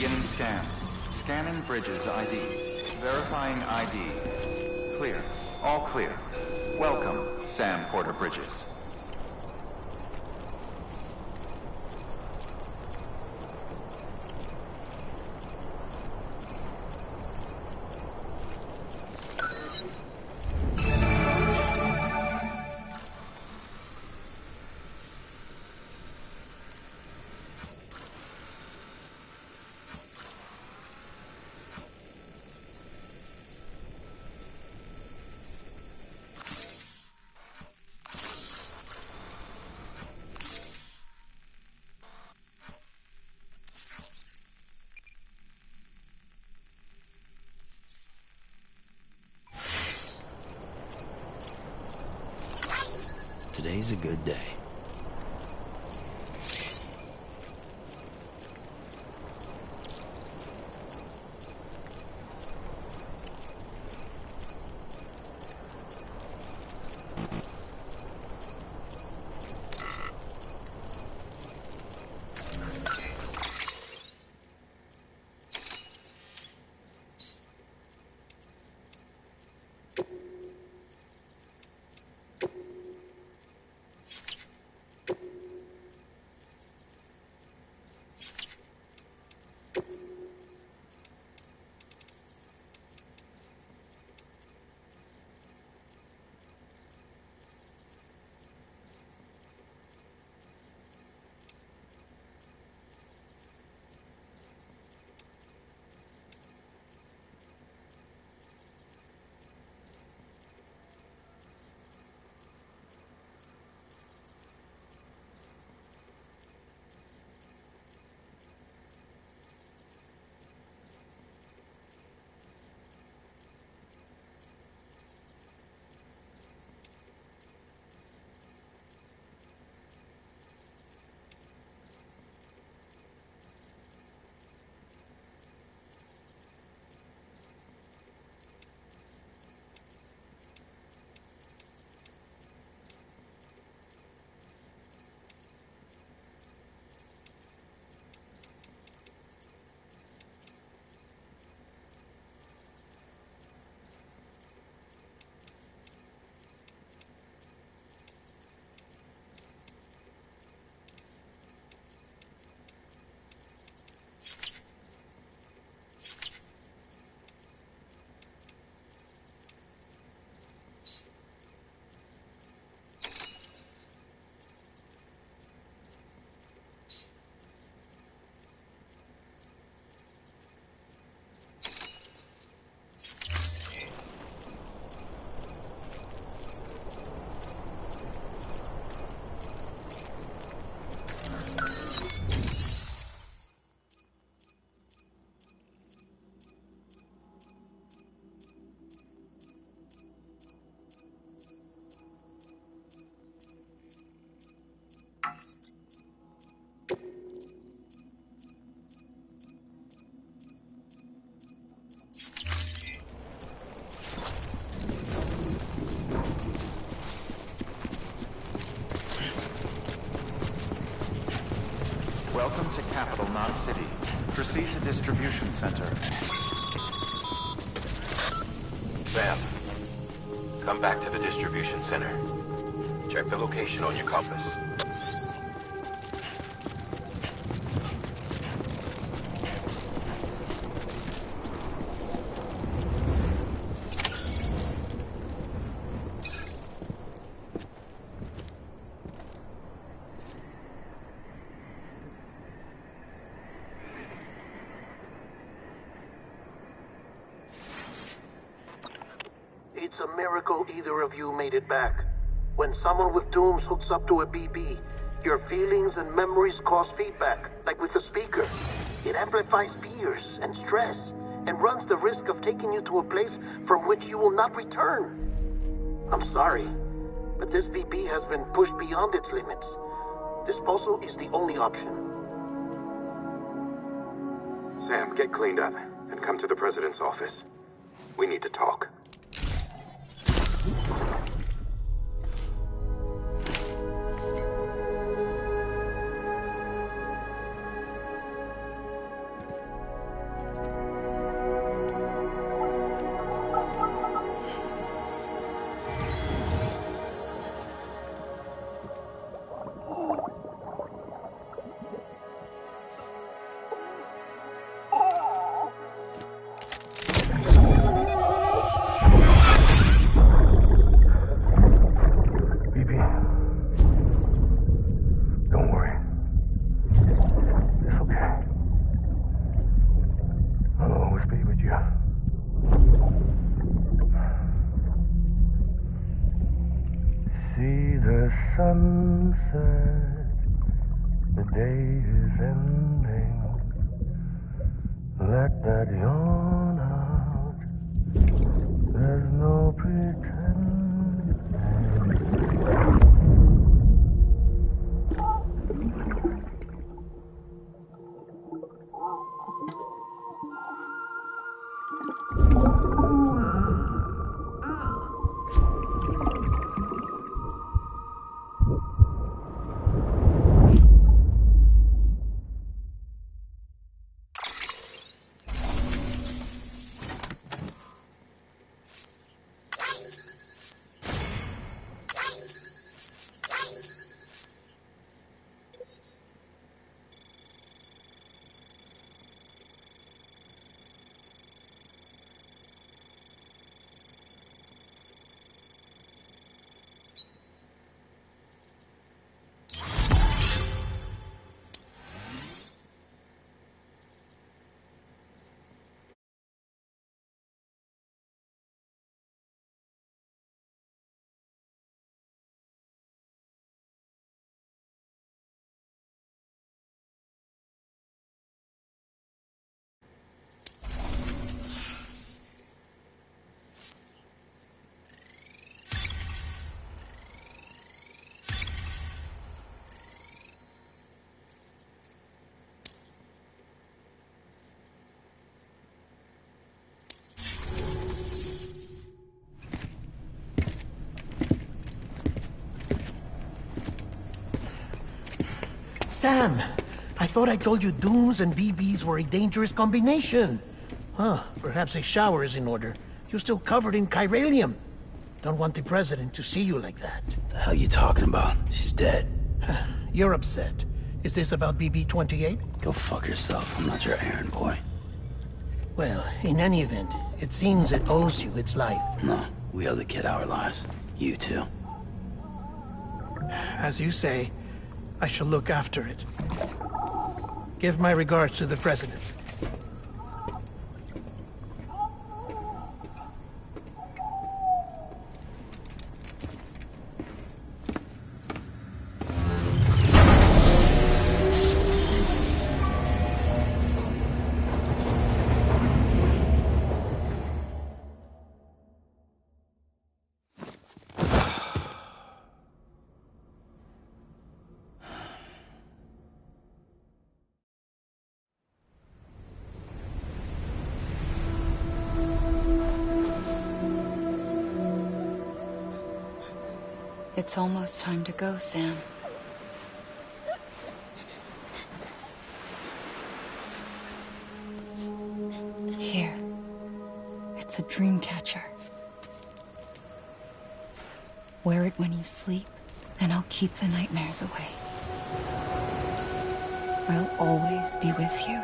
Beginning scan. Scanning bridges ID. Verifying ID. Clear. All clear. Welcome, Sam Porter Bridges. Today's a good day. not city. Proceed to distribution center. Sam, come back to the distribution center. Check the location on your compass. It's a miracle either of you made it back. When someone with dooms hooks up to a BB, your feelings and memories cause feedback, like with the speaker. It amplifies fears and stress, and runs the risk of taking you to a place from which you will not return. I'm sorry, but this BB has been pushed beyond its limits. Disposal is the only option. Sam, get cleaned up and come to the president's office. We need to talk. Sunset, the day is ending. Let that yawn out. There's no pretending. Sam, I thought I told you dooms and BBs were a dangerous combination. Huh, perhaps a shower is in order. You're still covered in chiralium. Don't want the president to see you like that. The hell you talking about? She's dead. You're upset. Is this about BB-28? Go fuck yourself. I'm not your errand boy. Well, in any event, it seems it owes you its life. No, we owe the kid our lives. You too. As you say, I shall look after it. Give my regards to the president. It's almost time to go, Sam. It's a dream catcher. Wear it when you sleep, and I'll keep the nightmares away. I'll always be with you.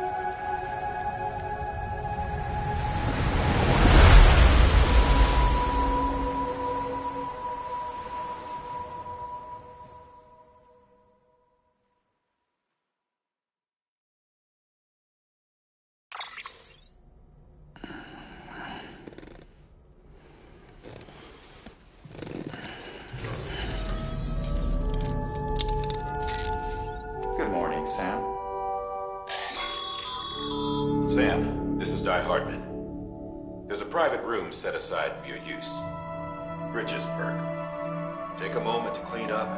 Good morning, Sam. Sam, this is Di Hartman. There's a private room set aside for your use. Bridges perk. Take a moment to clean up,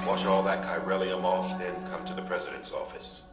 wash all that chiralium off, then come to the president's office.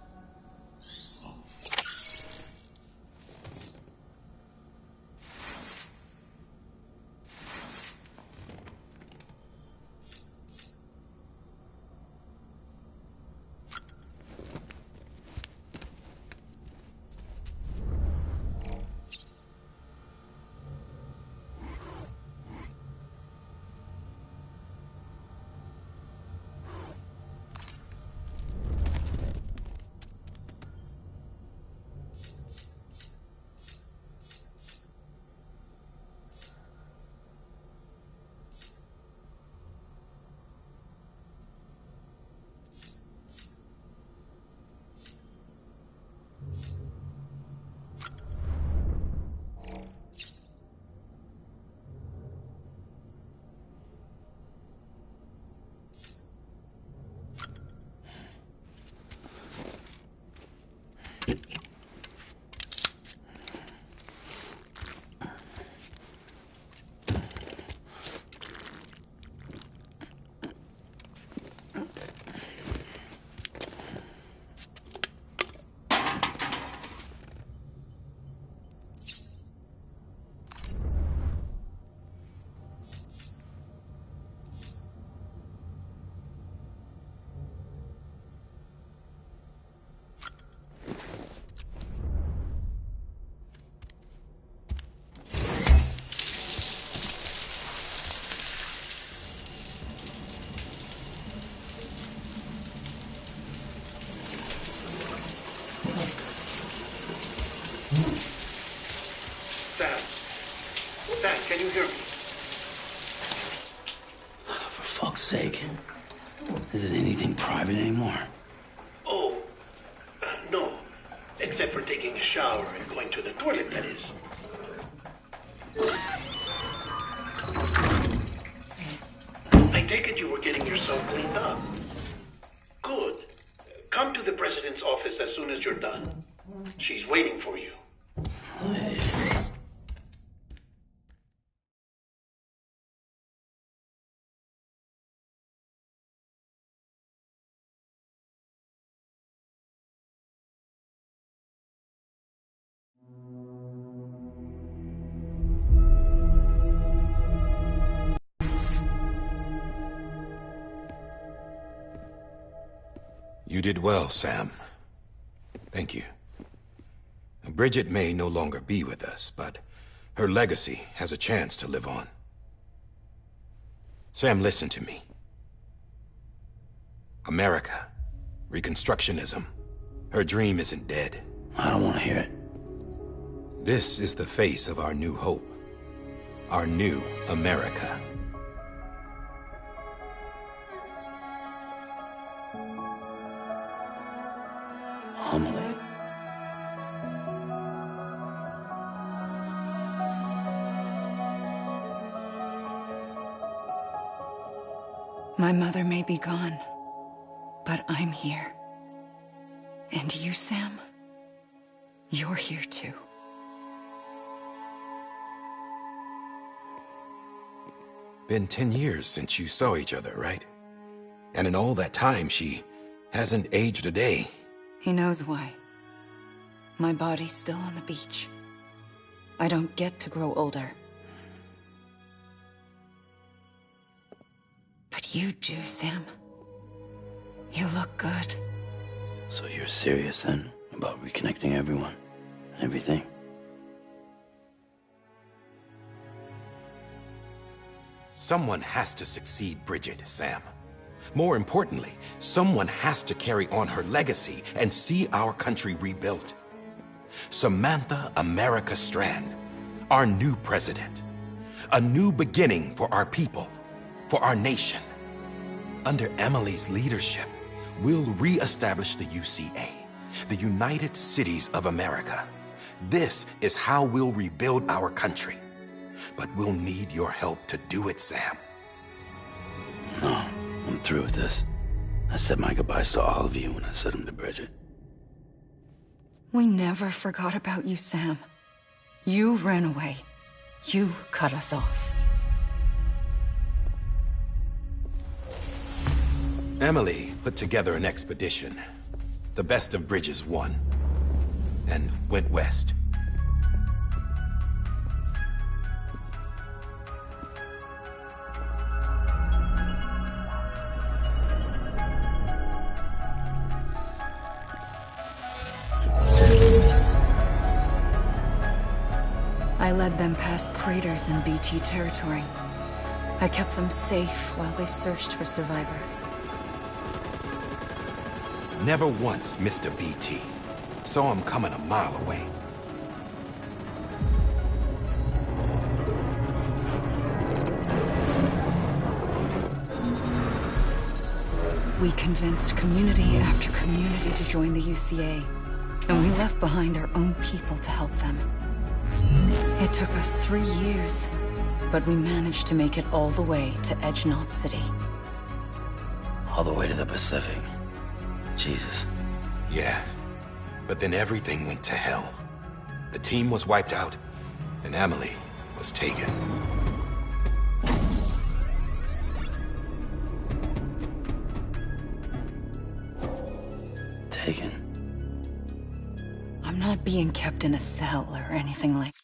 Sam, can you hear me? For fuck's sake. Isn't anything private anymore? Oh, no. Except for taking a shower and going to the toilet, that is. I take it you were getting yourself cleaned up. Good. Come to the president's office as soon as you're done. She's waiting for you. You did well, Sam. Thank you. Bridget may no longer be with us, but her legacy has a chance to live on. Sam, listen to me. America, Reconstructionism, her dream isn't dead. I don't want to hear it. This is the face of our new hope. Our new America. Homily. My mother may be gone, but I'm here. And you, Sam? You're here too. Been 10 years since you saw each other, right? And in all that time, she hasn't aged a day. He knows why. My body's still on the beach. I don't get to grow older. But you do, Sam. You look good. So you're serious then about reconnecting everyone and everything? Someone has to succeed Bridget, Sam. More importantly, someone has to carry on her legacy and see our country rebuilt. Samantha America Strand, our new president. A new beginning for our people, for our nation. Under Emily's leadership, we'll re-establish the UCA, the United Cities of America. This is how we'll rebuild our country. But we'll need your help to do it, Sam. No, I'm through with this. I said my goodbyes to all of you when I said them to Bridget. We never forgot about you, Sam. You ran away. You cut us off. Emily put together an expedition. The best of Bridges won. And went west. I led them past craters in BT territory. I kept them safe while they searched for survivors. Never once missed a BT. Saw him coming a mile away. We convinced community after community to join the UCA, and we left behind our own people to help them. It took us 3 years, but we managed to make it all the way to Edgenot City. All the way to the Pacific. Jesus. Yeah, but then everything went to hell. The team was wiped out, and Emily was taken. Taken? I'm not being kept in a cell or anything like that.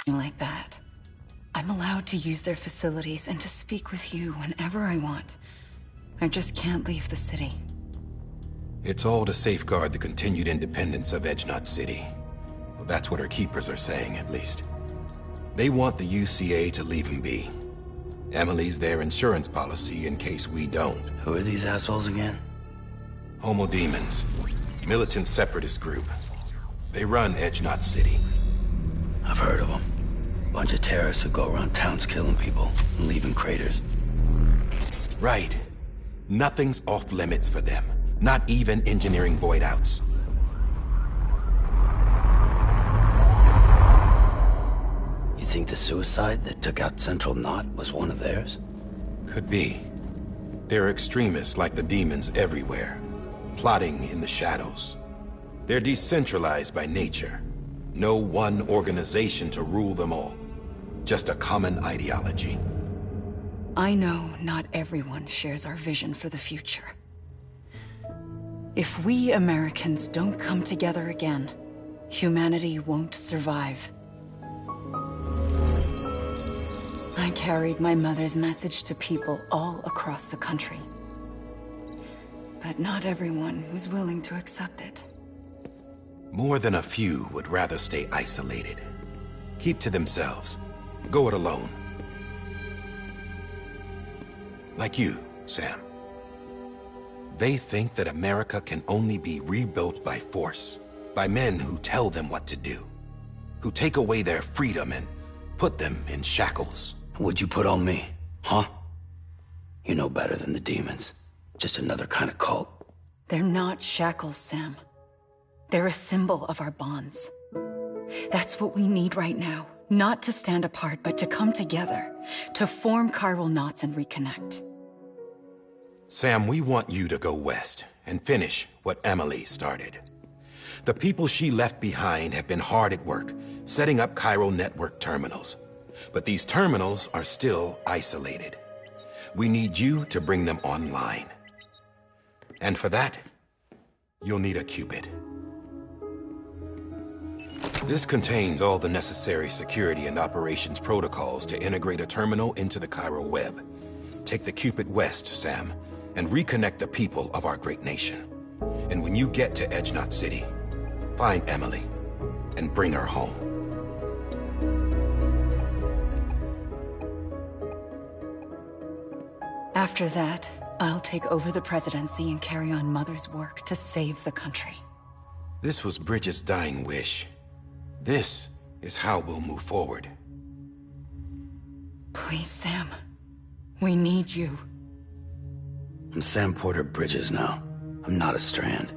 Like that. I'm allowed to use their facilities and to speak with you whenever I want. I just can't leave the city. It's all to safeguard the continued independence of Edgenot City. Well, that's what our keepers are saying, at least. They want the UCA to leave him be. Emily's their insurance policy in case we don't. Who are these assholes again? Homo Demons. Militant separatist group. They run Edgenot City. I've heard of them. Bunch of terrorists who go around towns killing people and leaving craters. Right. Nothing's off limits for them. Not even engineering void outs. You think the suicide that took out Central Knot was one of theirs? Could be. There are extremists like the demons everywhere, plotting in the shadows. They're decentralized by nature. No one organization to rule them all. Just a common ideology. I know not everyone shares our vision for the future. If we Americans don't come together again, humanity won't survive. I carried my mother's message to people all across the country. But not everyone was willing to accept it. More than a few would rather stay isolated. Keep to themselves. Go it alone. Like you, Sam. They think that America can only be rebuilt by force, by men who tell them what to do, who take away their freedom and put them in shackles. What'd you put on me, huh? You know better than the demons. Just another kind of cult. They're not shackles, Sam. They're a symbol of our bonds. That's what we need right now. Not to stand apart, but to come together. To form chiral knots and reconnect. Sam, we want you to go west and finish what Emily started. The people she left behind have been hard at work, setting up chiral network terminals. But these terminals are still isolated. We need you to bring them online. And for that, you'll need a Cupid. This contains all the necessary security and operations protocols to integrate a terminal into the Chiral web. Take the Cupid west, Sam, and reconnect the people of our great nation. And when you get to Edge Knot City, find Emily and bring her home. After that, I'll take over the presidency and carry on Mother's work to save the country. This was Bridget's dying wish. This is how we'll move forward. Please, Sam. We need you. I'm Sam Porter Bridges now. I'm not a Strand.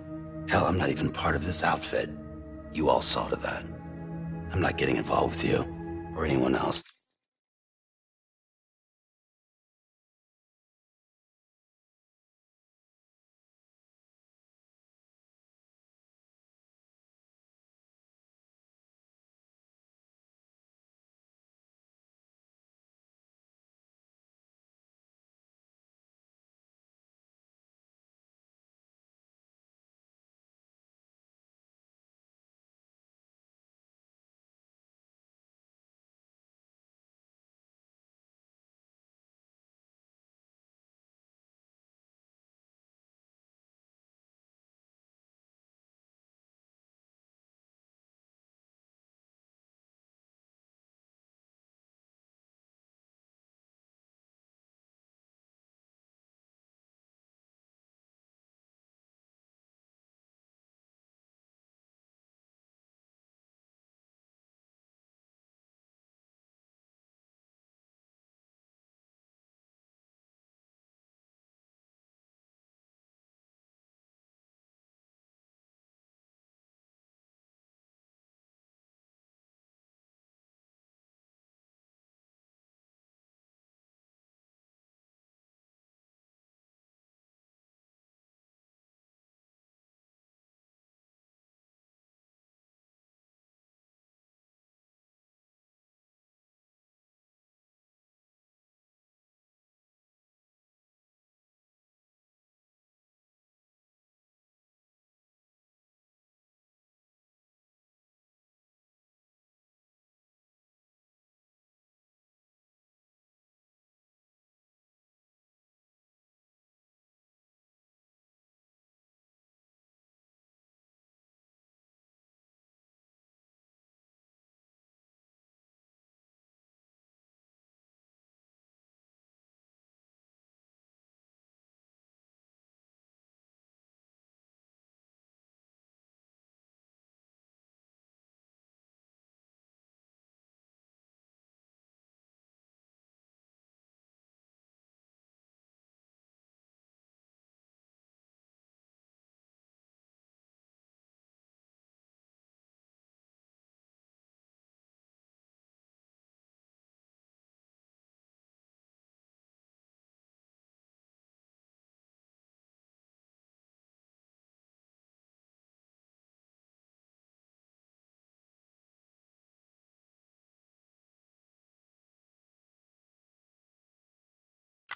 Hell, I'm not even part of this outfit. You all saw to that. I'm not getting involved with you, or anyone else.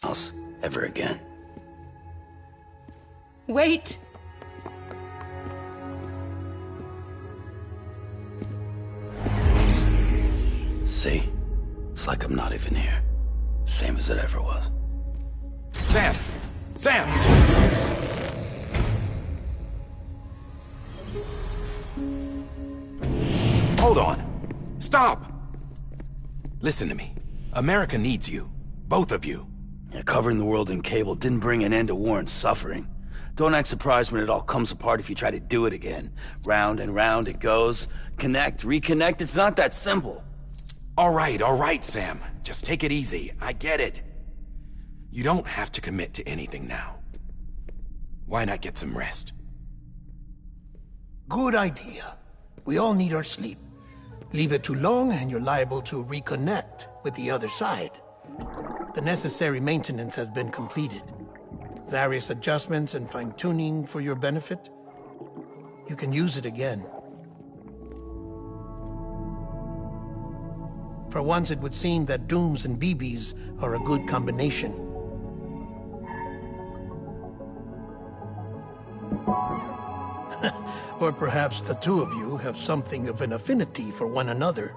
Else ever again. Wait! See? It's like I'm not even here. Same as it ever was. Sam! Sam! Hold on. Stop! Listen to me. America needs you. Both of you. Yeah, covering the world in cable didn't bring an end to war and suffering. Don't act surprised when it all comes apart if you try to do it again. Round and round it goes. Connect, reconnect, it's not that simple. All right, Sam. Just take it easy. I get it. You don't have to commit to anything now. Why not get some rest? Good idea. We all need our sleep. Leave it too long and you're liable to reconnect with the other side. The necessary maintenance has been completed. Various adjustments and fine-tuning for your benefit. You can use it again. For once, it would seem that Dooms and BBs are a good combination. Or perhaps the two of you have something of an affinity for one another.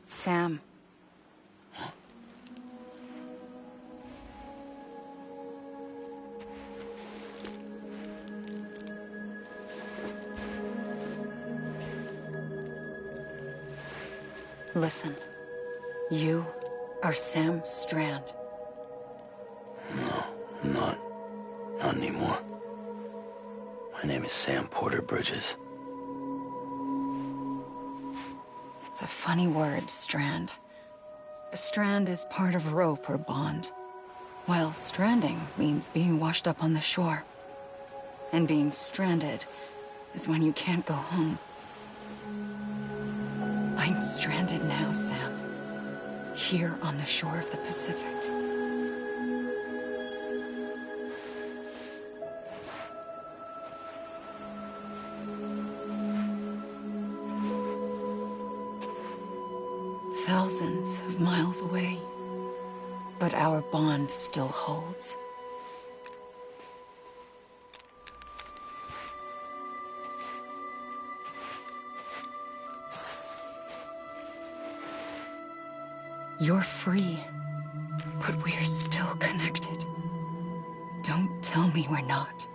Sam. Listen. You are Sam Strand. No, I'm not. Not anymore. My name is Sam Porter Bridges. It's a funny word, strand. A strand is part of a rope or bond, while stranding means being washed up on the shore. And being stranded is when you can't go home. I'm stranded now, Sam. Here on the shore of the Pacific. Thousands of miles away, but our bond still holds. You're free, but we're still connected. Don't tell me we're not.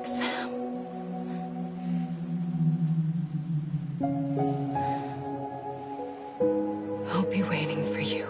Sam. I'll be waiting for you.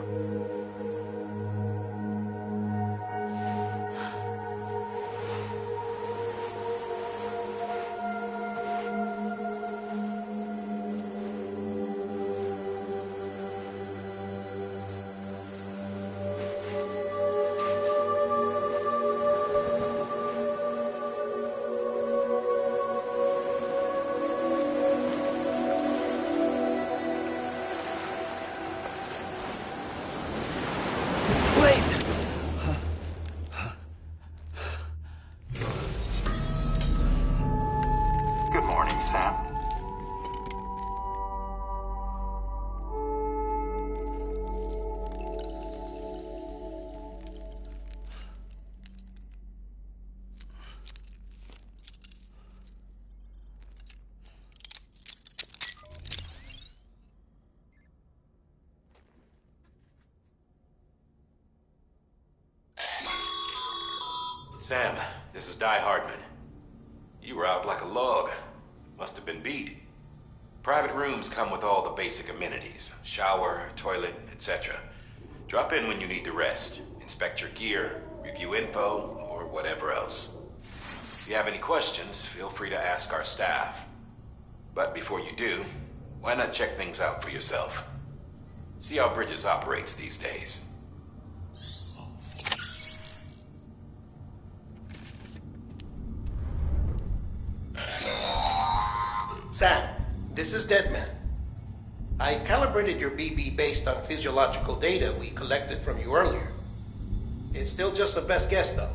Good morning, Sam. Sam, this is Hardman. You were out like a log. Must have been beat. Private rooms come with all the basic amenities. Shower, toilet, etc. Drop in when you need to rest. Inspect your gear, review info, or whatever else. If you have any questions, feel free to ask our staff. But before you do, why not check things out for yourself? See how Bridges operates these days. Sam, this is Deadman. I calibrated your BB based on physiological data we collected from you earlier. It's still just a best guess, though.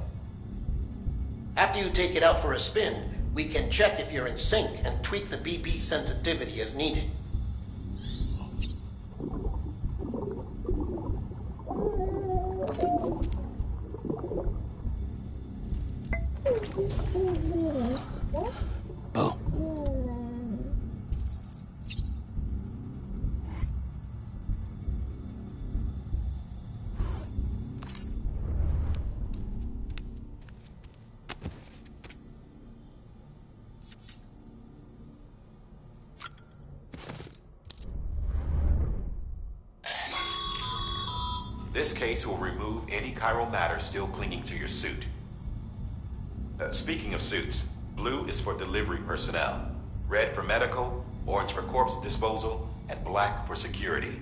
After you take it out for a spin, We can check if you're in sync and tweak the BB sensitivity as needed. Boo. This case will remove any chiral matter still clinging to your suit. Speaking of suits, blue is for delivery personnel, red for medical, orange for corpse disposal, and black for security.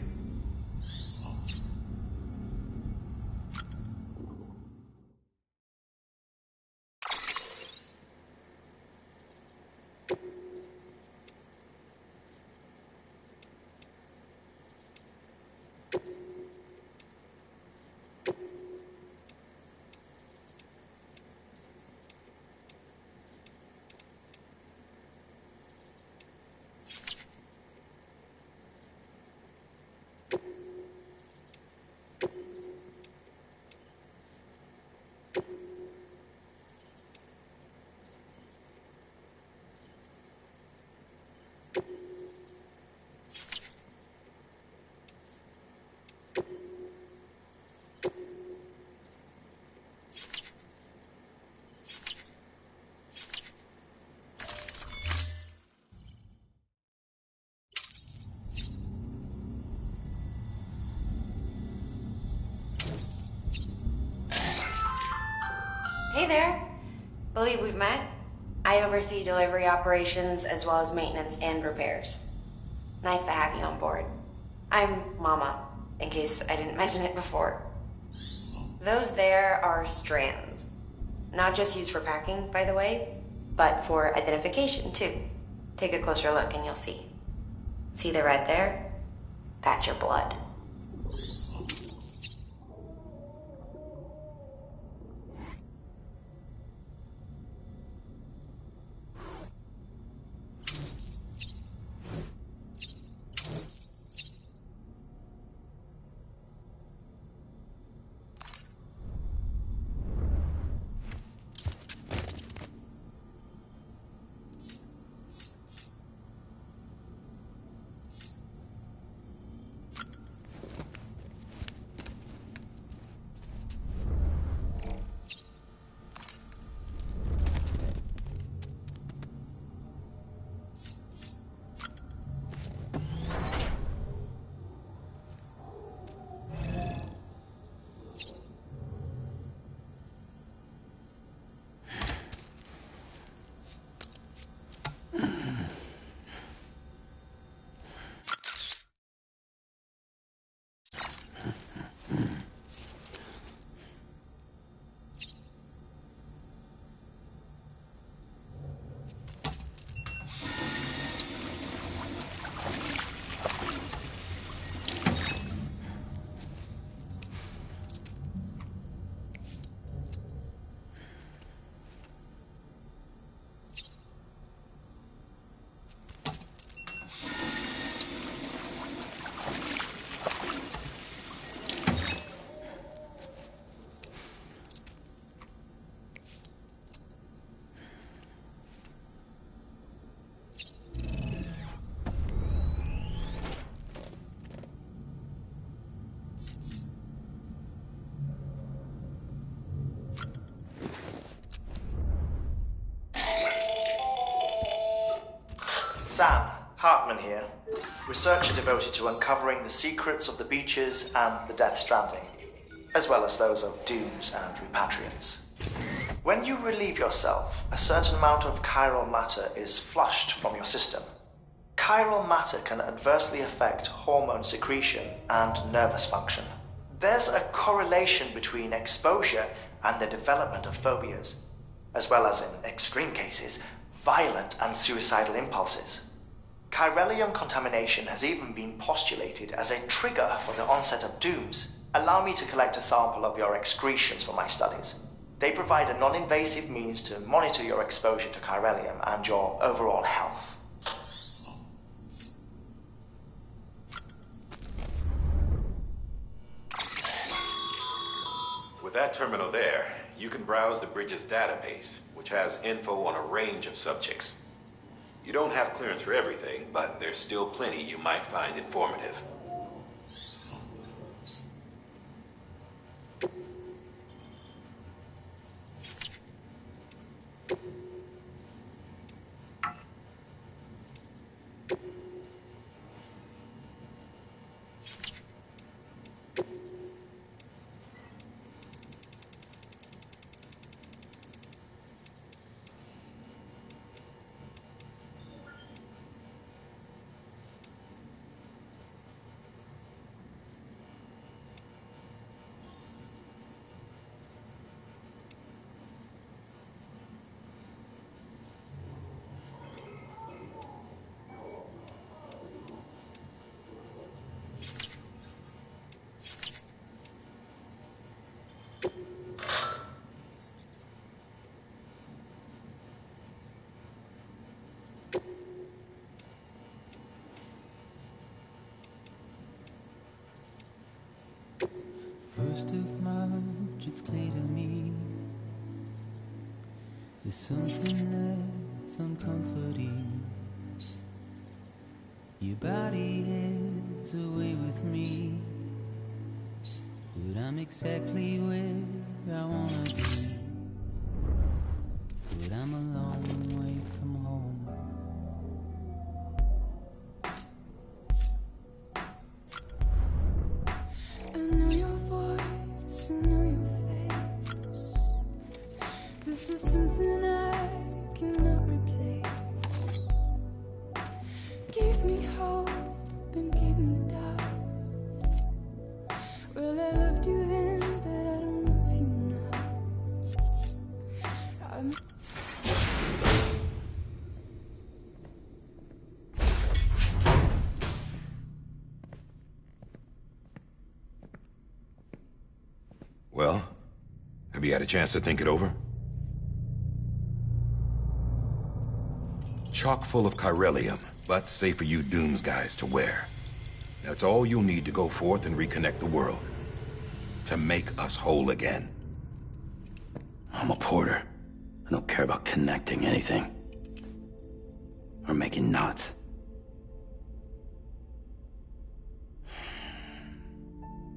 Hey there. Believe we've met. I oversee delivery operations as well as maintenance and repairs. Nice to have you on board. I'm Mama, in case I didn't mention it before. Those there are strands. Not just used for packing, by the way, but for identification too. Take a closer look and you'll see. See the red there? That's your blood. Sam, Hartman here, researcher devoted to uncovering the secrets of the beaches and the Death Stranding, as well as those of dooms and repatriants. When you relieve yourself, a certain amount of chiral matter is flushed from your system. Chiral matter can adversely affect hormone secretion and nervous function. There's a correlation between exposure and the development of phobias, as well as, in extreme cases, violent and suicidal impulses. Chiralium contamination has even been postulated as a trigger for the onset of dooms. Allow me to collect a sample of your excretions for my studies. They provide a non-invasive means to monitor your exposure to chiralium and your overall health. With that terminal there, you can browse the bridge's database, which has info on a range of subjects. You don't have clearance for everything, but there's still plenty you might find informative. First of March, it's clear to me there's something that's uncomforting. Your body has a way with me, but I'm exactly where I wanna be. But I'm a long way from home. I know your voice, I know your face. This is something I cannot replace. Gave me hope and gave me doubt. Well, I loved you then, but I don't love you now. Well, have you had a chance to think it over? Chock full of chiralium, but safe for you Dooms guys to wear. That's all you'll need to go forth and reconnect the world. To make us whole again. I'm a porter. I don't care about connecting anything. Or making knots.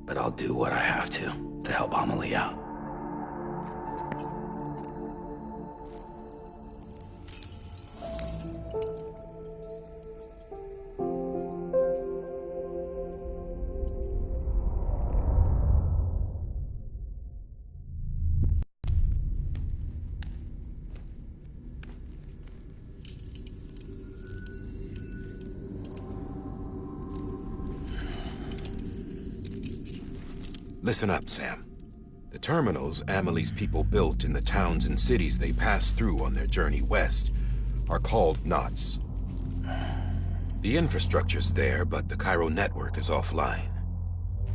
But I'll do what I have to help Amelie out. Listen up, Sam. The terminals Amelie's people built in the towns and cities they passed through on their journey west are called knots. The infrastructure's there, but the Cairo network is offline.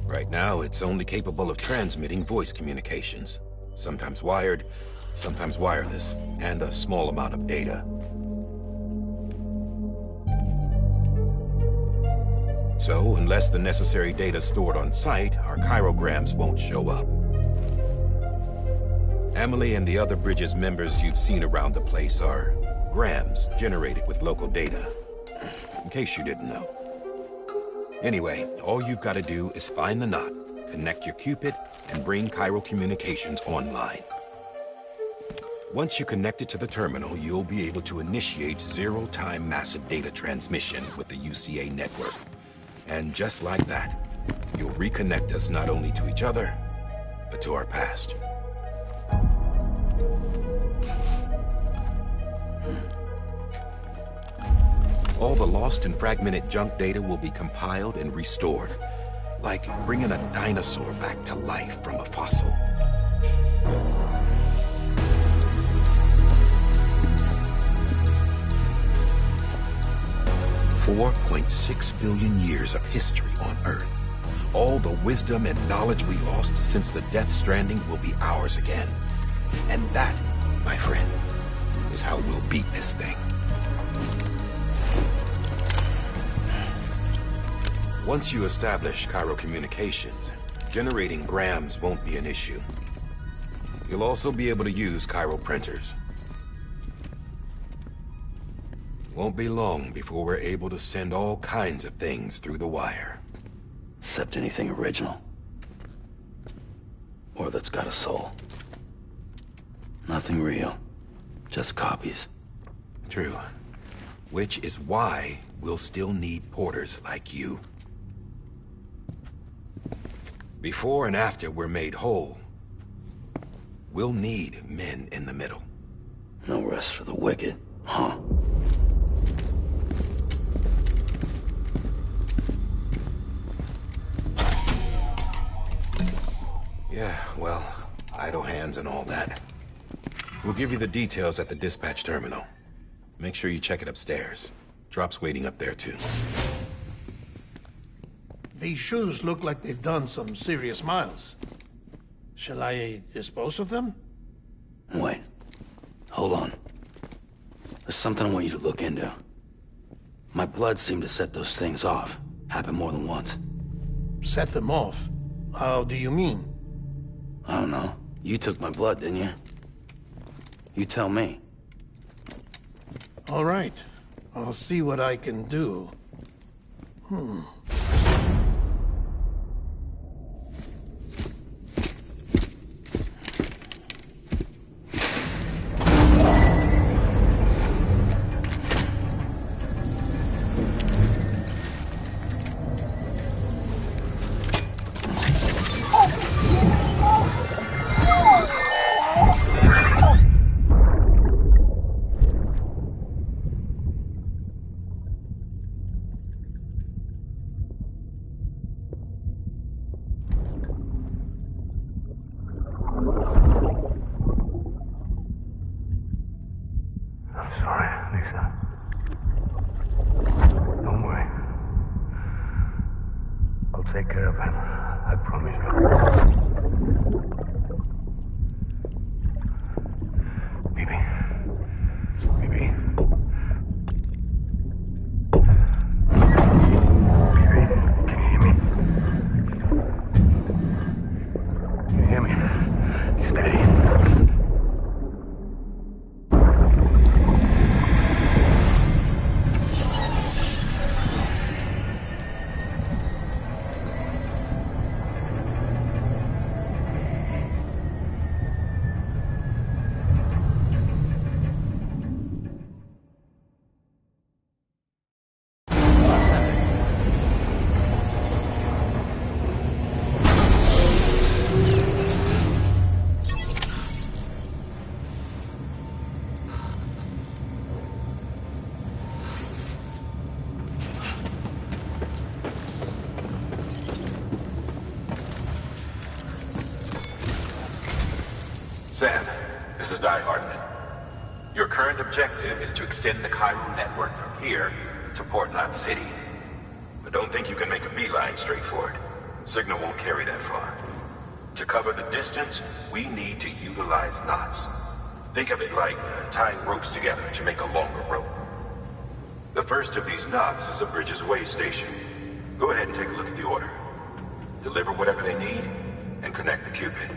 Right now, it's only capable of transmitting voice communications, sometimes wired, sometimes wireless, and a small amount of data. So, unless the necessary data is stored on site, our chirograms won't show up. Amelie and the other Bridges members you've seen around the place are grams generated with local data, in case you didn't know. Anyway, all you've got to do is find the knot, connect your Cupid, and bring Cairo communications online. Once you connect it to the terminal, you'll be able to initiate zero-time massive data transmission with the UCA network. And just like that, you'll reconnect us not only to each other, but to our past. All the lost and fragmented junk data will be compiled and restored, like bringing a dinosaur back to life from a fossil. 4.6 billion years of history on Earth. All the wisdom and knowledge we lost since the Death Stranding will be ours again. And that, my friend, is how we'll beat this thing. Once you establish Cairo communications, generating grams won't be an issue. You'll also be able to use Cairo printers. Won't be long before we're able to send all kinds of things through the wire. Except anything original. Or that's got a soul. Nothing real. Just copies. True. Which is why we'll still need porters like you. Before and after we're made whole, we'll need men in the middle. No rest for the wicked, huh? Yeah, well, idle hands and all that. We'll give you the details at the dispatch terminal. Make sure you check it upstairs. Drop's waiting up there, too. These shoes look like they've done some serious miles. Shall I dispose of them? Wait. Hold on. There's something I want you to look into. My blood seemed to set those things off. Happened more than once. Set them off? How do you mean? I don't know. You took my blood, didn't you? You tell me. All right. I'll see what I can do. Take care of him. I promise you. Bibi. Bibi. Bibi, can you hear me? Can you hear me? Steady. Sam, this is Hardman. Your current objective is to extend the Cairo network from here to Port Knot City. But don't think you can make a beeline straight for it. Signal won't carry that far. To cover the distance, we need to utilize knots. Think of it like tying ropes together to make a longer rope. The first of these knots is a Bridges Way station. Go ahead and take a look at the order. Deliver whatever they need, and connect the Cupid.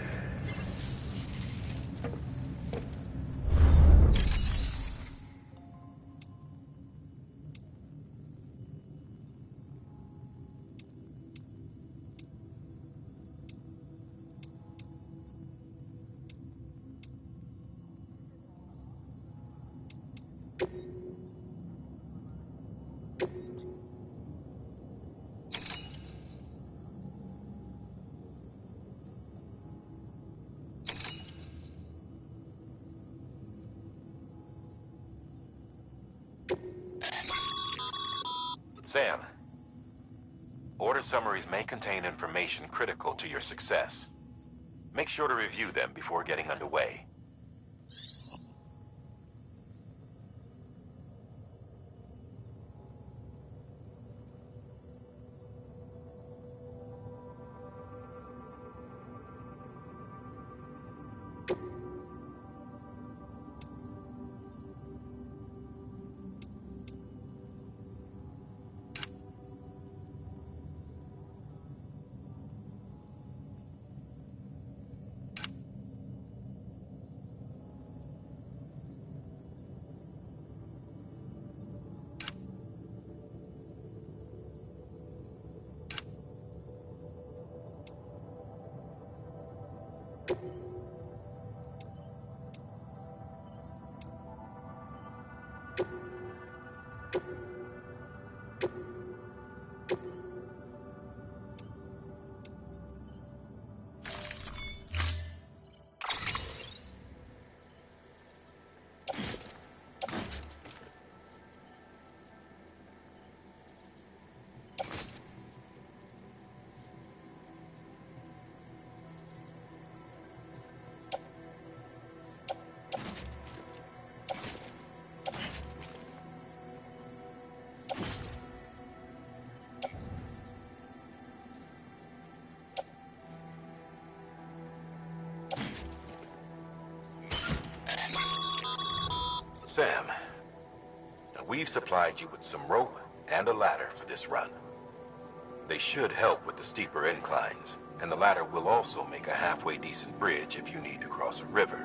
Sam, order summaries may contain information critical to your success. Make sure to review them before getting underway. Sam, now we've supplied you with some rope and a ladder for this run. They should help with the steeper inclines, and the ladder will also make a halfway decent bridge if you need to cross a river.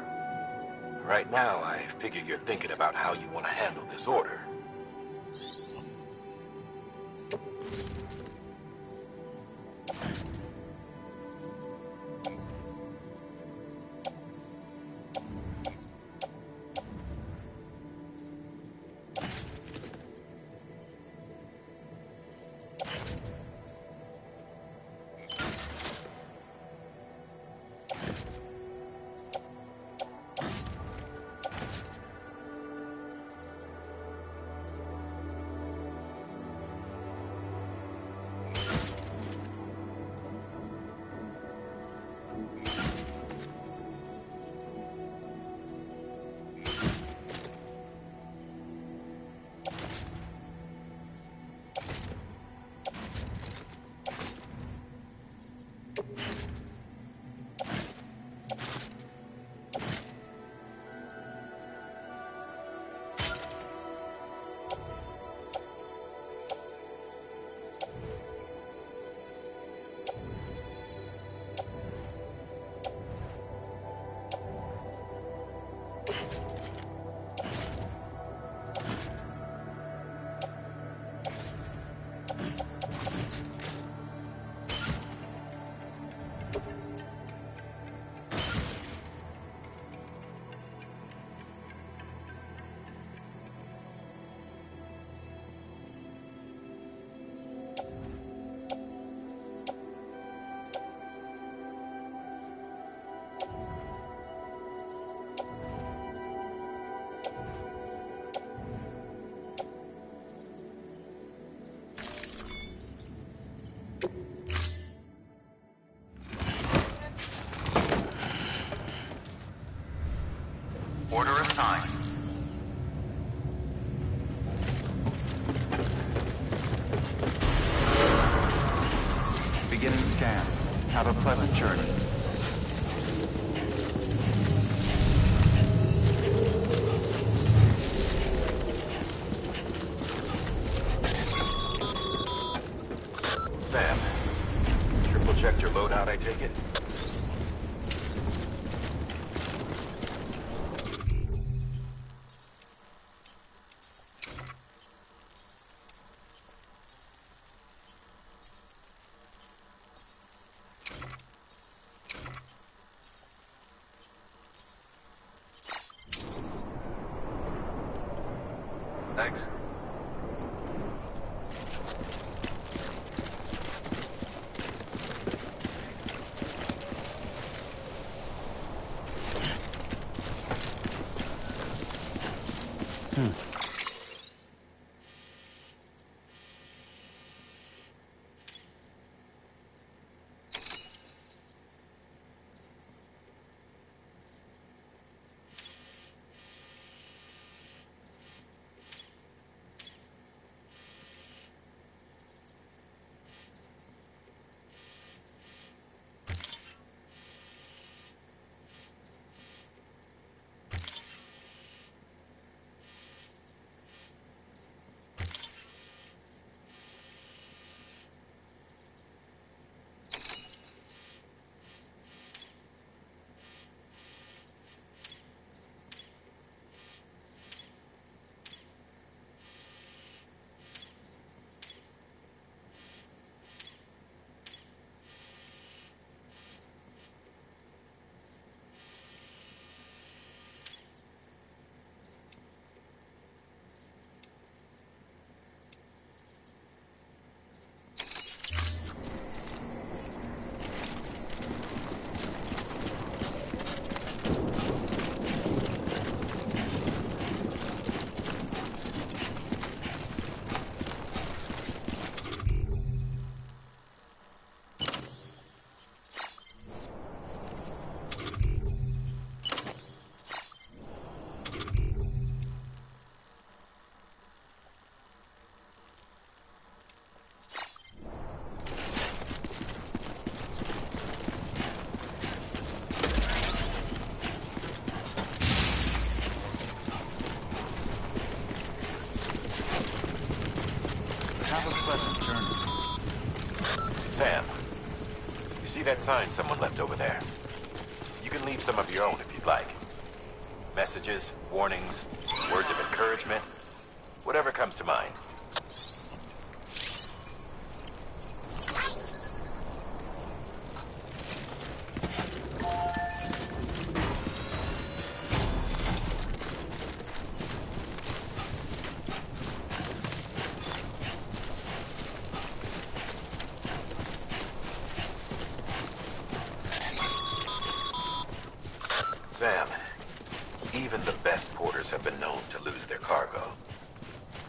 Right now, I figure you're thinking about how you want to handle this order. Order assigned. Beginning scan. Have a pleasant journey. Sam, triple checked your loadout, I take it? Thanks. pleasant journey. Sam, you see that sign someone left over there? You can leave some of your own if you'd like. Messages, warnings, words of encouragement, whatever comes to mind. Sam, even the best porters have been known to lose their cargo.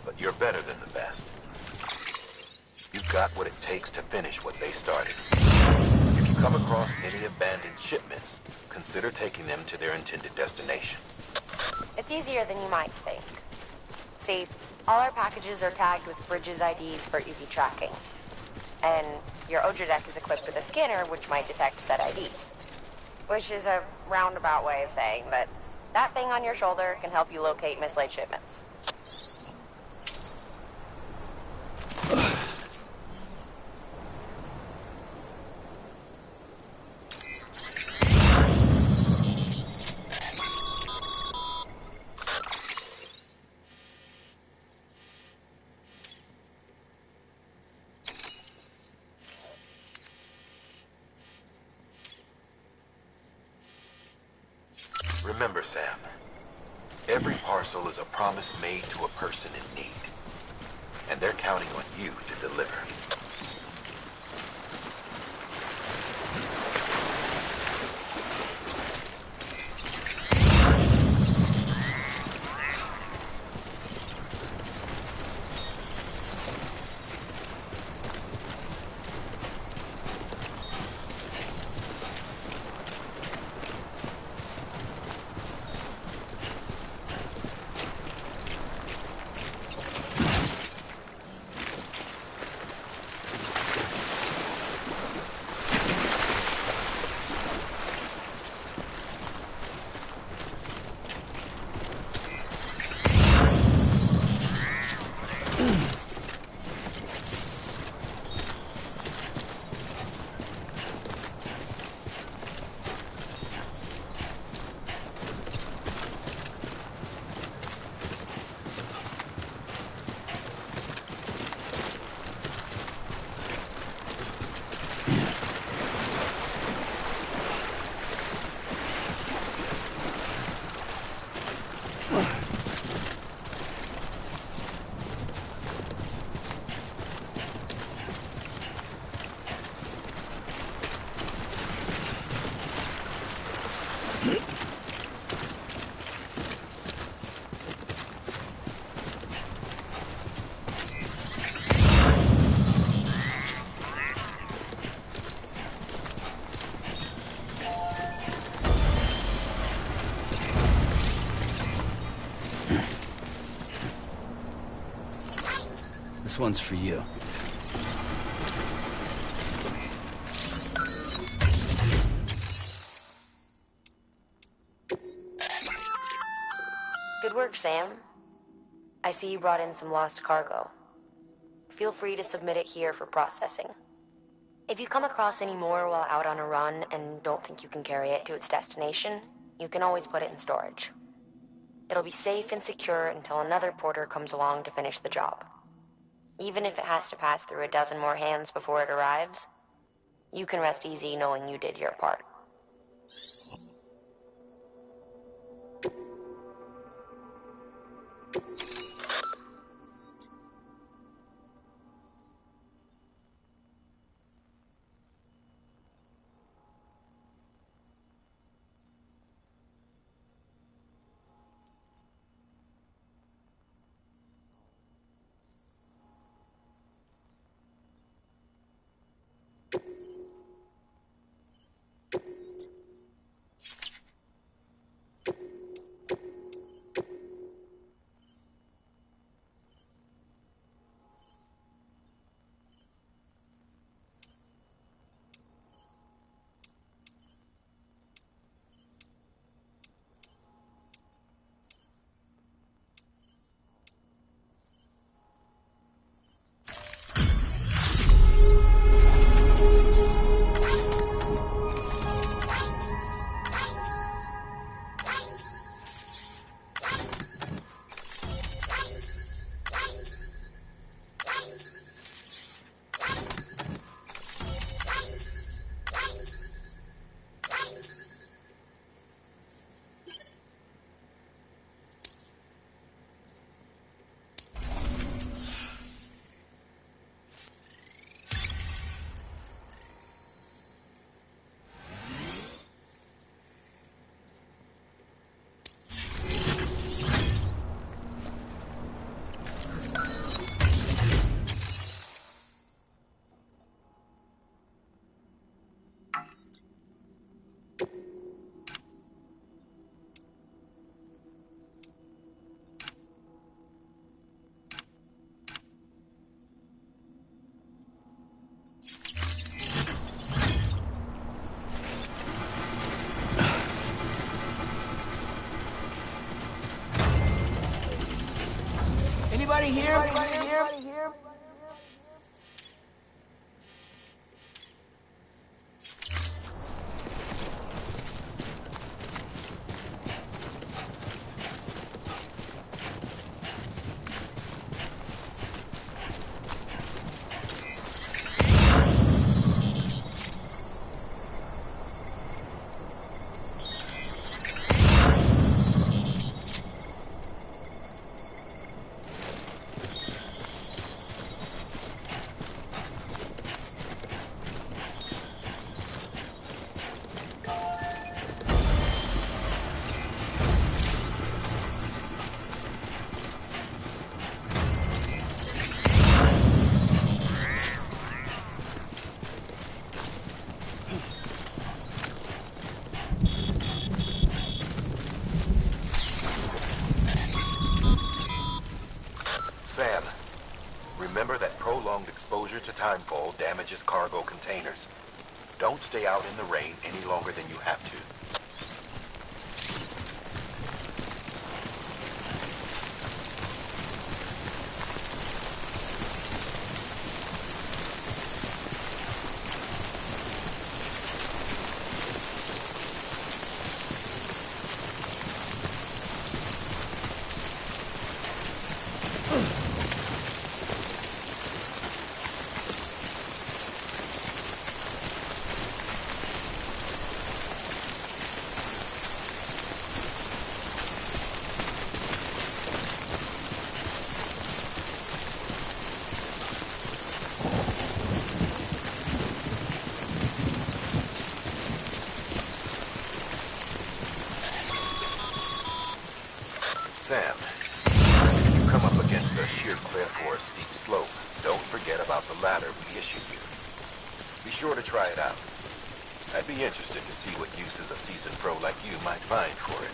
But you're better than the best. You've got what it takes to finish what they started. If you come across any abandoned shipments, consider taking them to their intended destination. It's easier than you might think. See, all our packages are tagged with Bridges IDs for easy tracking. And your Odra deck is equipped with a scanner which might detect said IDs. Which is a roundabout way of saying that that thing on your shoulder can help you locate mislaid shipments. Remember, Sam, every parcel is a promise made to a person in need. And they're counting on you to deliver. This one's for you. Good work, Sam. I see you brought in some lost cargo. Feel free to submit it here for processing. If you come across any more while out on a run and don't think you can carry it to its destination, you can always put it in storage. It'll be safe and secure until another porter comes along to finish the job. Even if it has to pass through a dozen more hands before it arrives, you can rest easy knowing you did your part. Anybody here? Sam, remember that prolonged exposure to timefall damages cargo containers. Don't stay out in the rain any longer than you have to. Sam, if you come up against a sheer cliff or a steep slope, don't forget about the ladder we issued you. Be sure to try it out. I'd be interested to see what uses a seasoned pro like you might find for it.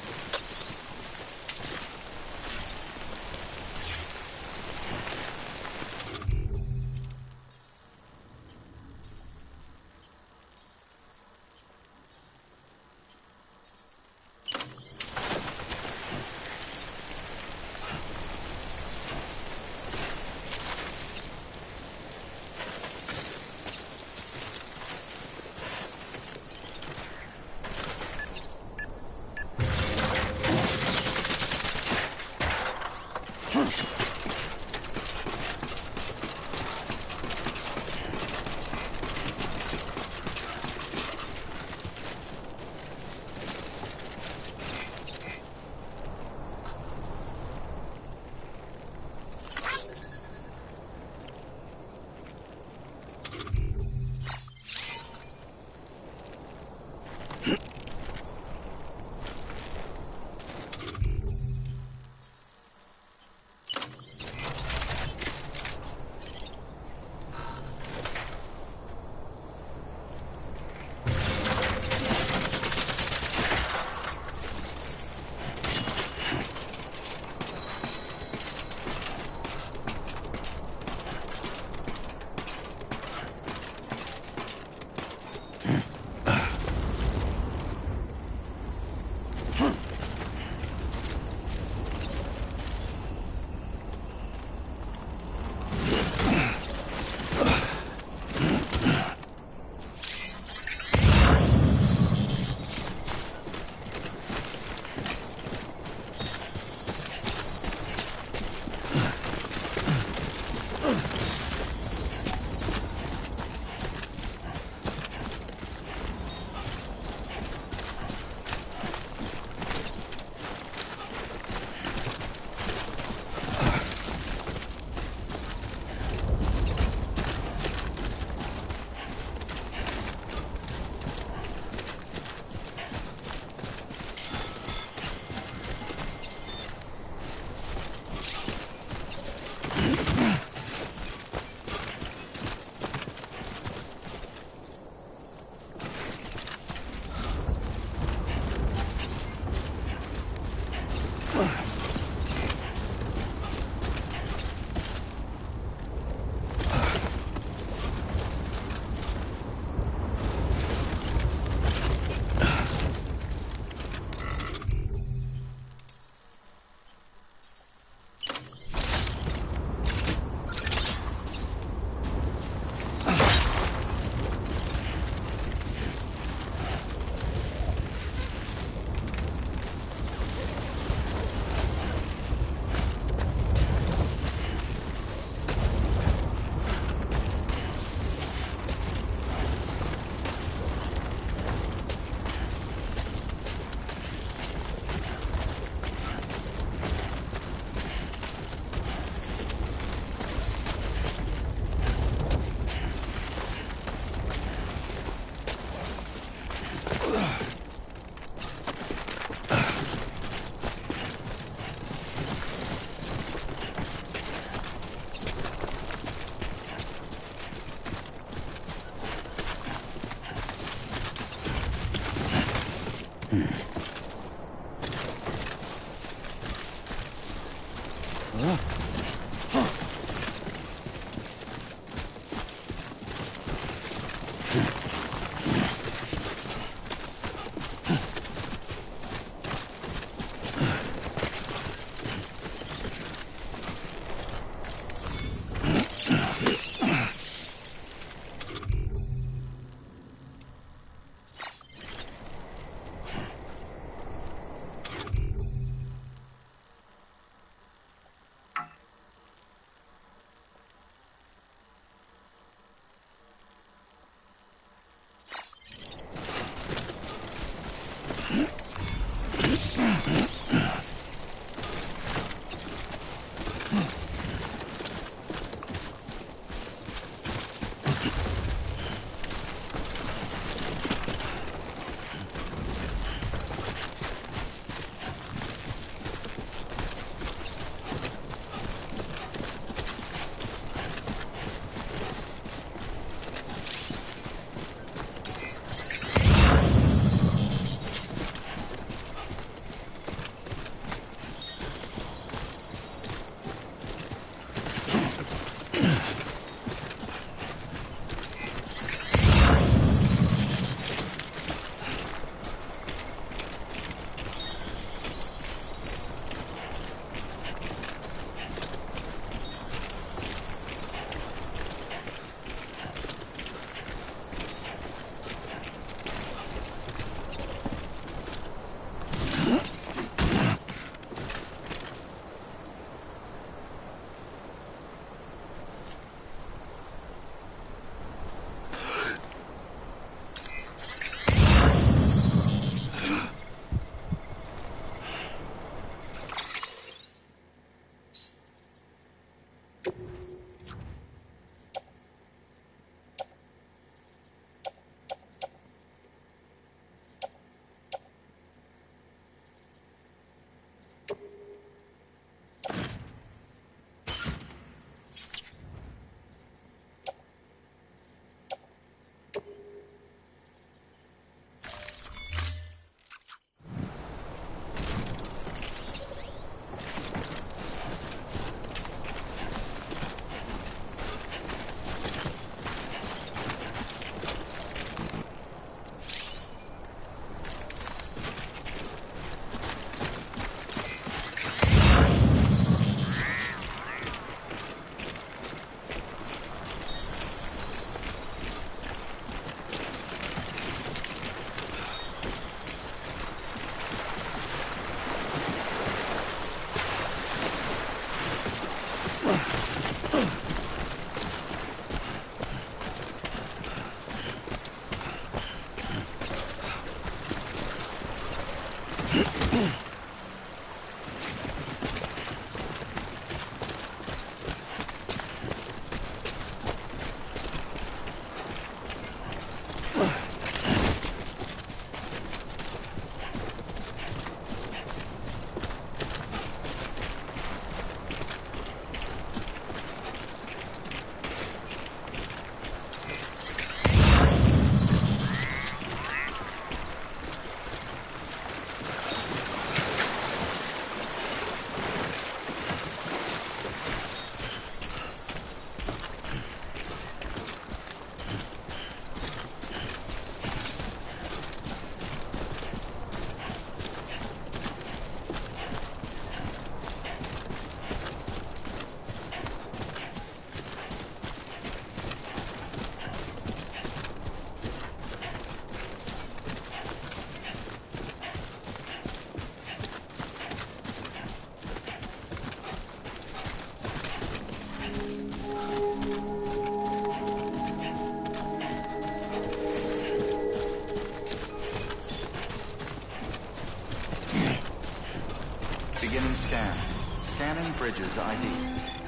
Beginning scan. Scanning bridges ID.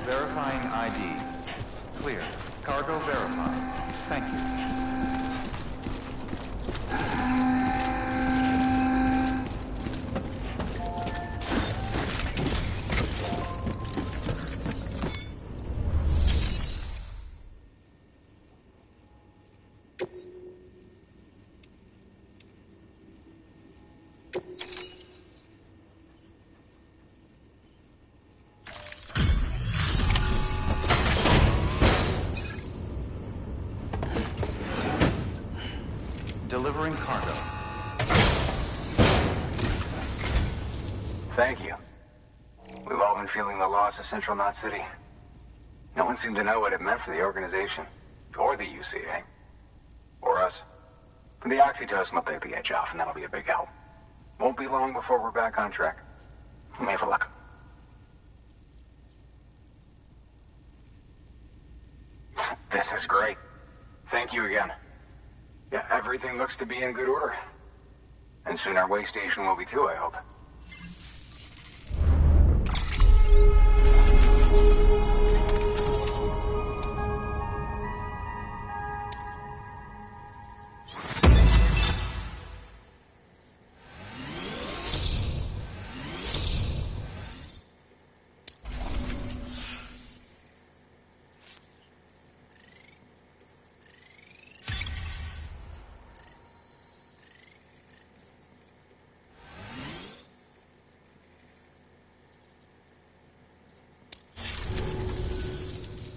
Verifying ID. Clear. Cargo verified. Thank you. delivering cargo. Thank you. We've all been feeling the loss of Central Knot City. No one seemed to know what it meant for the organization, or the UCA, or us. The oxytocin will take the edge off, and that'll be a big help. Won't be long before we're back on track. We may have luck. This is great. Thank you again. Yeah, everything looks to be in good order. And soon our way station will be too, I hope.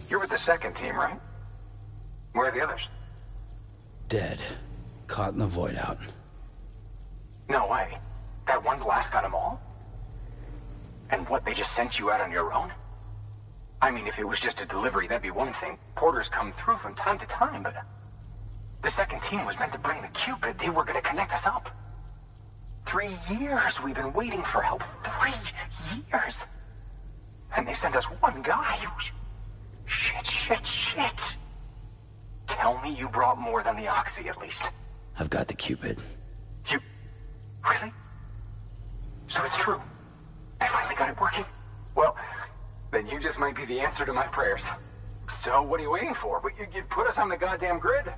You're with the second team, right? Where are the others? Dead. Caught in the void out. No way. That one blast got them all? And what, they just sent you out on your own? I mean, if it was just a delivery, that'd be one thing. Porters come through from time to time, but... The second team was meant to bring the Cupid. They were gonna connect us up. 3 years we've been waiting for help. 3 years! And they sent us one guy. Shit. Tell me you brought more than the Oxy, at least. I've got the Cupid. You... Really? So it's true. I finally got it working. Well, then you just might be the answer to my prayers. So what are you waiting for? You'd put us on the goddamn grid.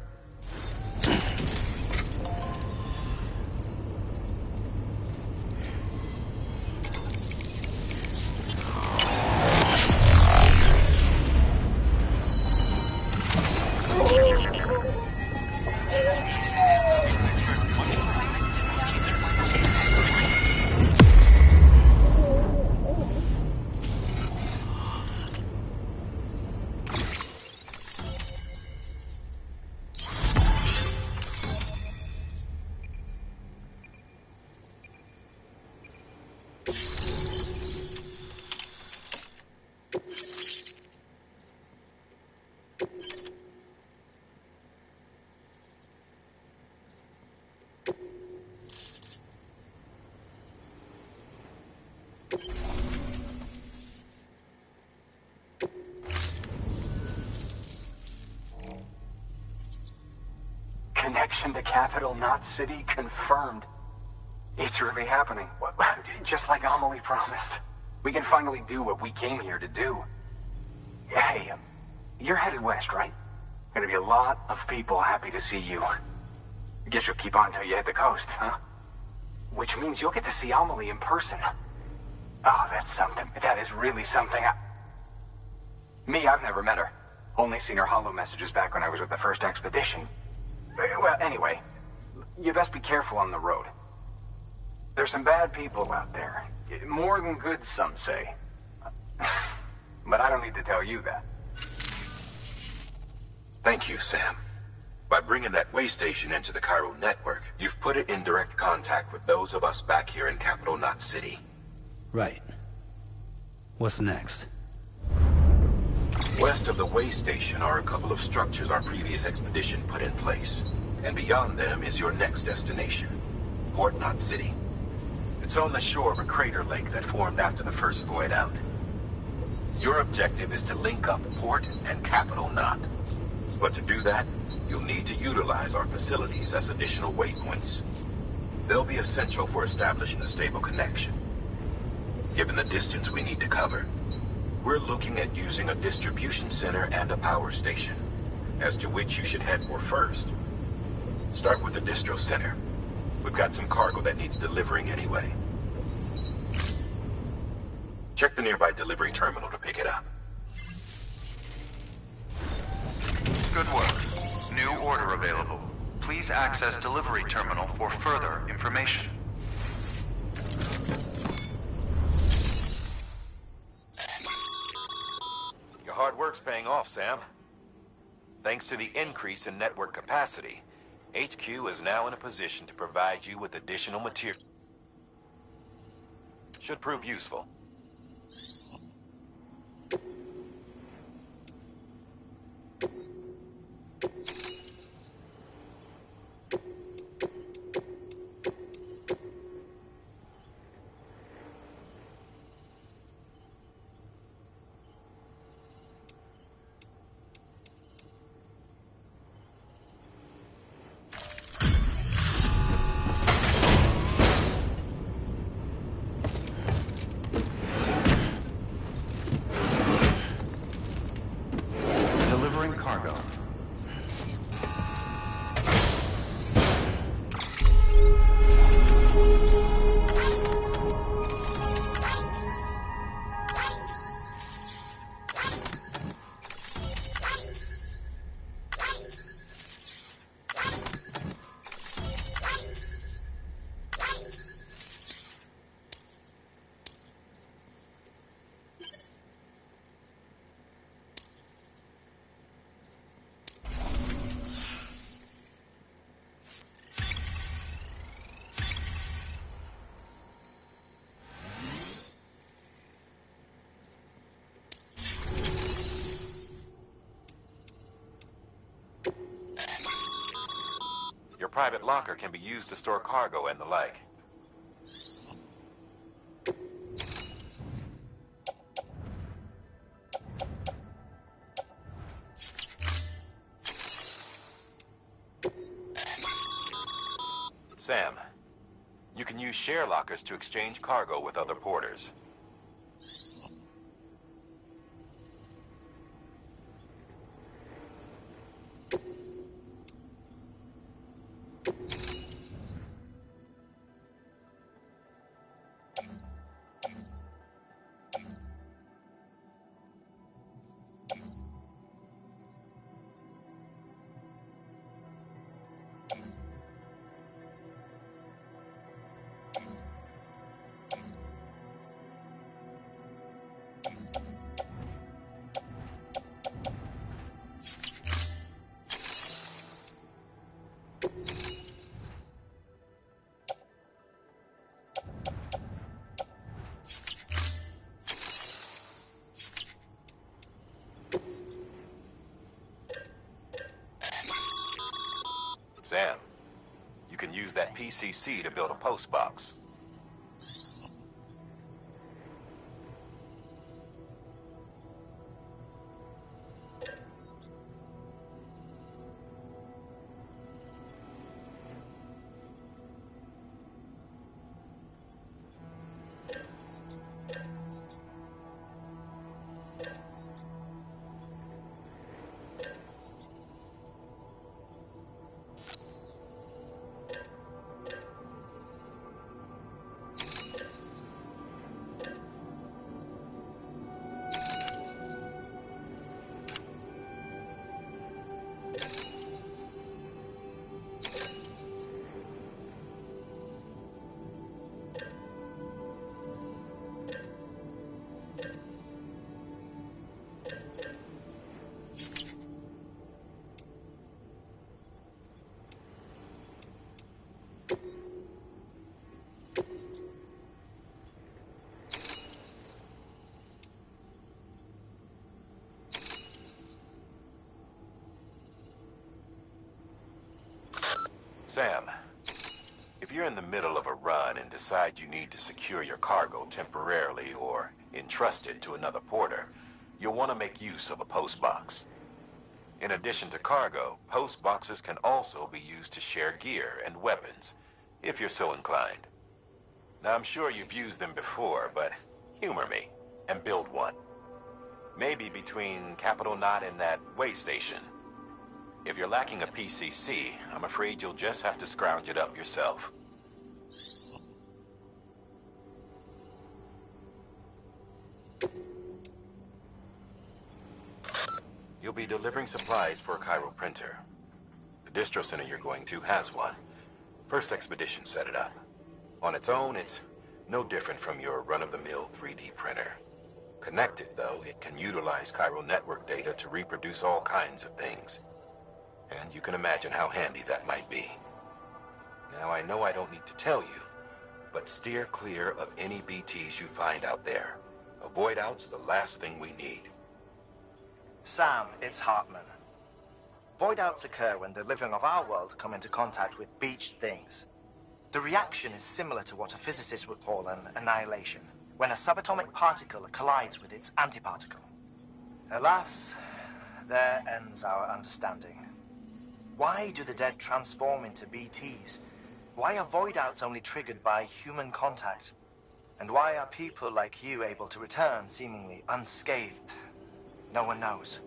Connection to Capital Knot City confirmed. It's really happening. Just like Amelie promised. We can finally do what we came here to do. Hey, you're headed west, right? Gonna be a lot of people happy to see you. I guess you'll keep on till you hit the coast, huh? Which means you'll get to see Amelie in person. Oh, that's something. That is really something. I've never met her. Only seen her holo messages back when I was with the first expedition. Well, anyway, you best be careful on the road. There's some bad people out there. More than good, some say. But I don't need to tell you that. Thank you, Sam. By bringing that way station into the Cairo network, you've put it in direct contact with those of us back here in Capital Knot City. Right. What's next? West of the way station are a couple of structures our previous expedition put in place. And beyond them is your next destination, Port Knot City. It's on the shore of a crater lake that formed after the first void out. Your objective is to link up Port and Capital Knot. But to do that, you'll need to utilize our facilities as additional waypoints. They'll be essential for establishing a stable connection. Given the distance we need to cover, we're looking at using a distribution center and a power station, as to which you should head for first. Start with the distro center. We've got some cargo that needs delivering anyway. Check the nearby delivery terminal to pick it up. Good work. New order available. Please access delivery terminal for further information. Your hard work's paying off, Sam. Thanks to the increase in network capacity, HQ is now in a position to provide you with additional material. Should prove useful. Delivering cargo. Your private locker can be used to store cargo and the like. Sam, you can use share lockers to exchange cargo with other porters. Sam, you can use that PCC to build a post box. Sam, if you're in the middle of a run and decide you need to secure your cargo temporarily or entrust it to another porter, you'll want to make use of a post box. In addition to cargo, post boxes can also be used to share gear and weapons, if you're so inclined. Now, I'm sure you've used them before, but humor me and build one. Maybe between Capital Knot and that way station. If you're lacking a PCC, I'm afraid you'll just have to scrounge it up yourself. You'll be delivering supplies for a Cairo printer. The distro center you're going to has one. First expedition set it up. On its own, it's no different from your run-of-the-mill 3D printer. Connected, though, it can utilize Cairo network data to reproduce all kinds of things. And you can imagine how handy that might be. Now, I know I don't need to tell you, but steer clear of any BTs you find out there. A void out's the last thing we need. Sam, it's Hartman. Void outs occur when the living of our world come into contact with beached things. The reaction is similar to what a physicist would call an annihilation, when a subatomic particle collides with its antiparticle. Alas, there ends our understanding. Why do the dead transform into BTs? Why are void outs only triggered by human contact? And why are people like you able to return seemingly unscathed? No one knows.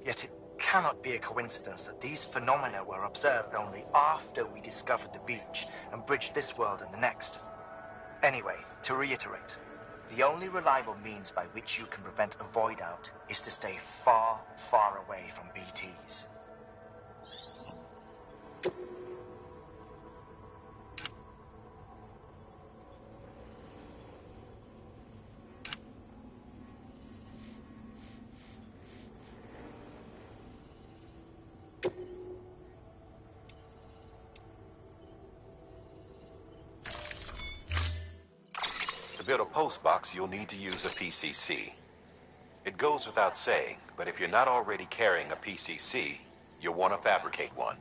Yet it cannot be a coincidence that these phenomena were observed only after we discovered the beach and bridged this world and the next. Anyway, to reiterate, the only reliable means by which you can prevent a void out is to stay far, far away from BTs. To build a postbox, you'll need to use a PCC. It goes without saying, but if you're not already carrying a PCC, you'll want to fabricate one.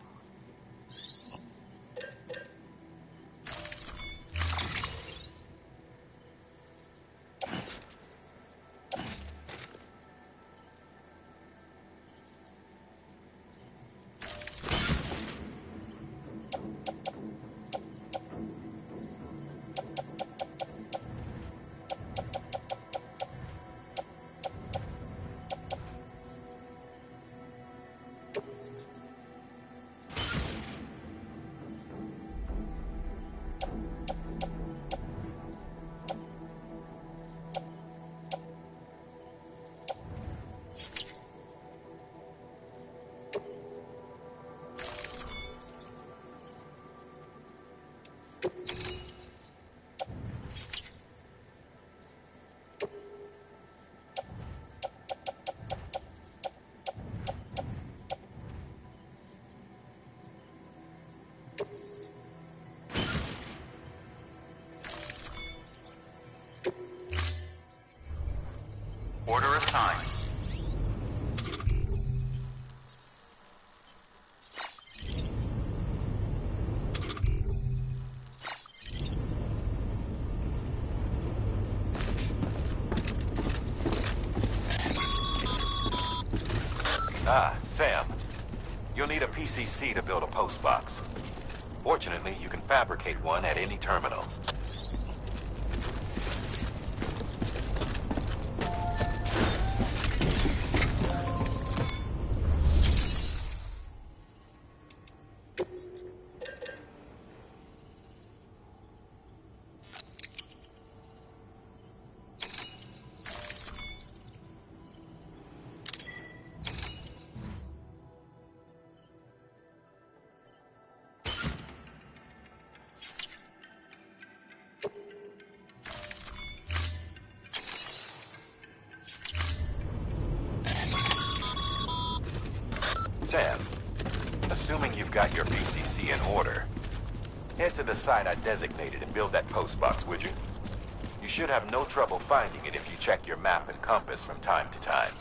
Order assigned. Ah, Sam. You'll need a PCC to build a postbox. Fortunately, you can fabricate one at any terminal. Sam, assuming you've got your PCC in order, head to the site I designated and build that postbox, would you? You should have no trouble finding it if you check your map and compass from time to time.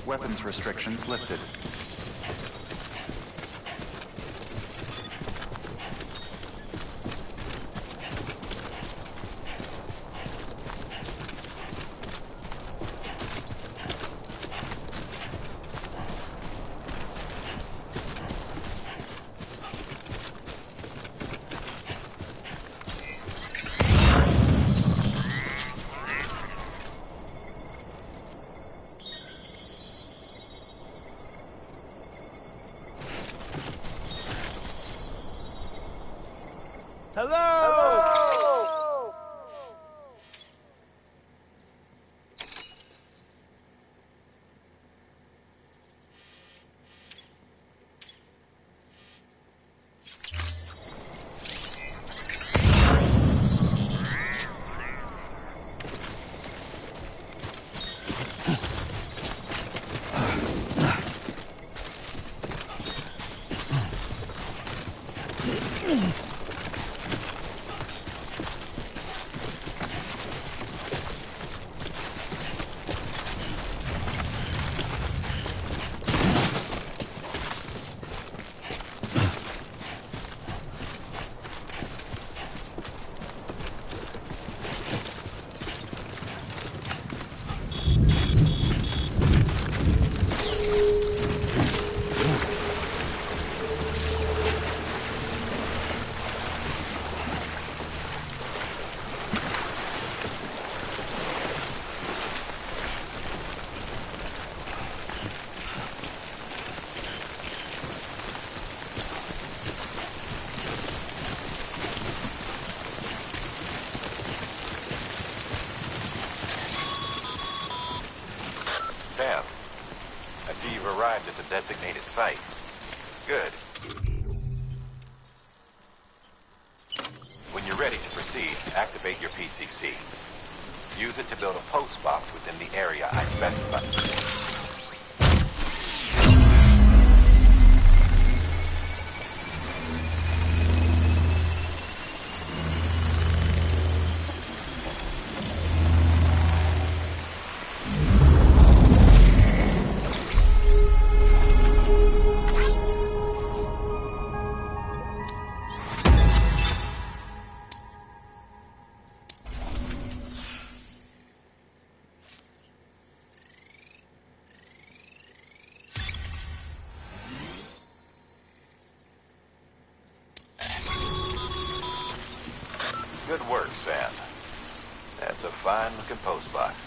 Weapons restrictions lifted. Sam. I see you've arrived at the designated site. Good. When you're ready to proceed, activate your PCC. Use it to build a post box within the area I specified. Good work, Sam. That's a fine-looking post box.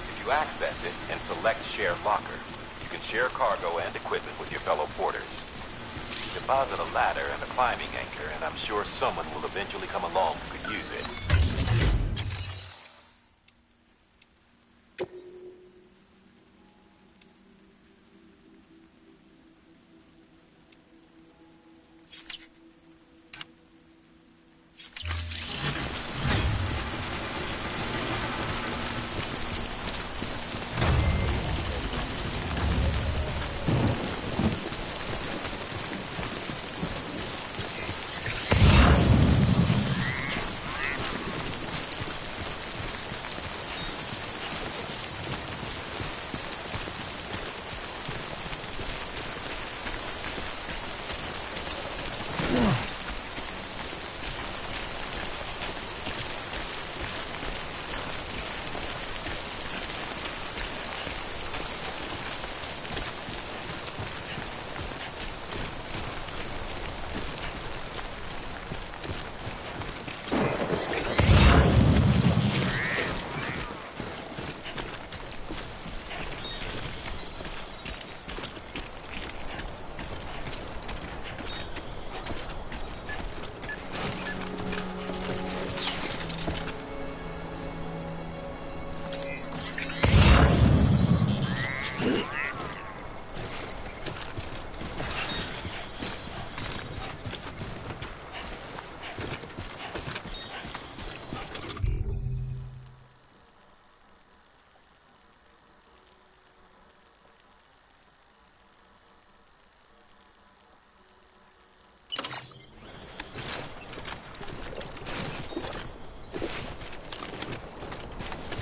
If you access it and select Share Locker, you can share cargo and equipment with your fellow porters. Deposit a ladder and a climbing anchor, and I'm sure someone will eventually come along who could use it.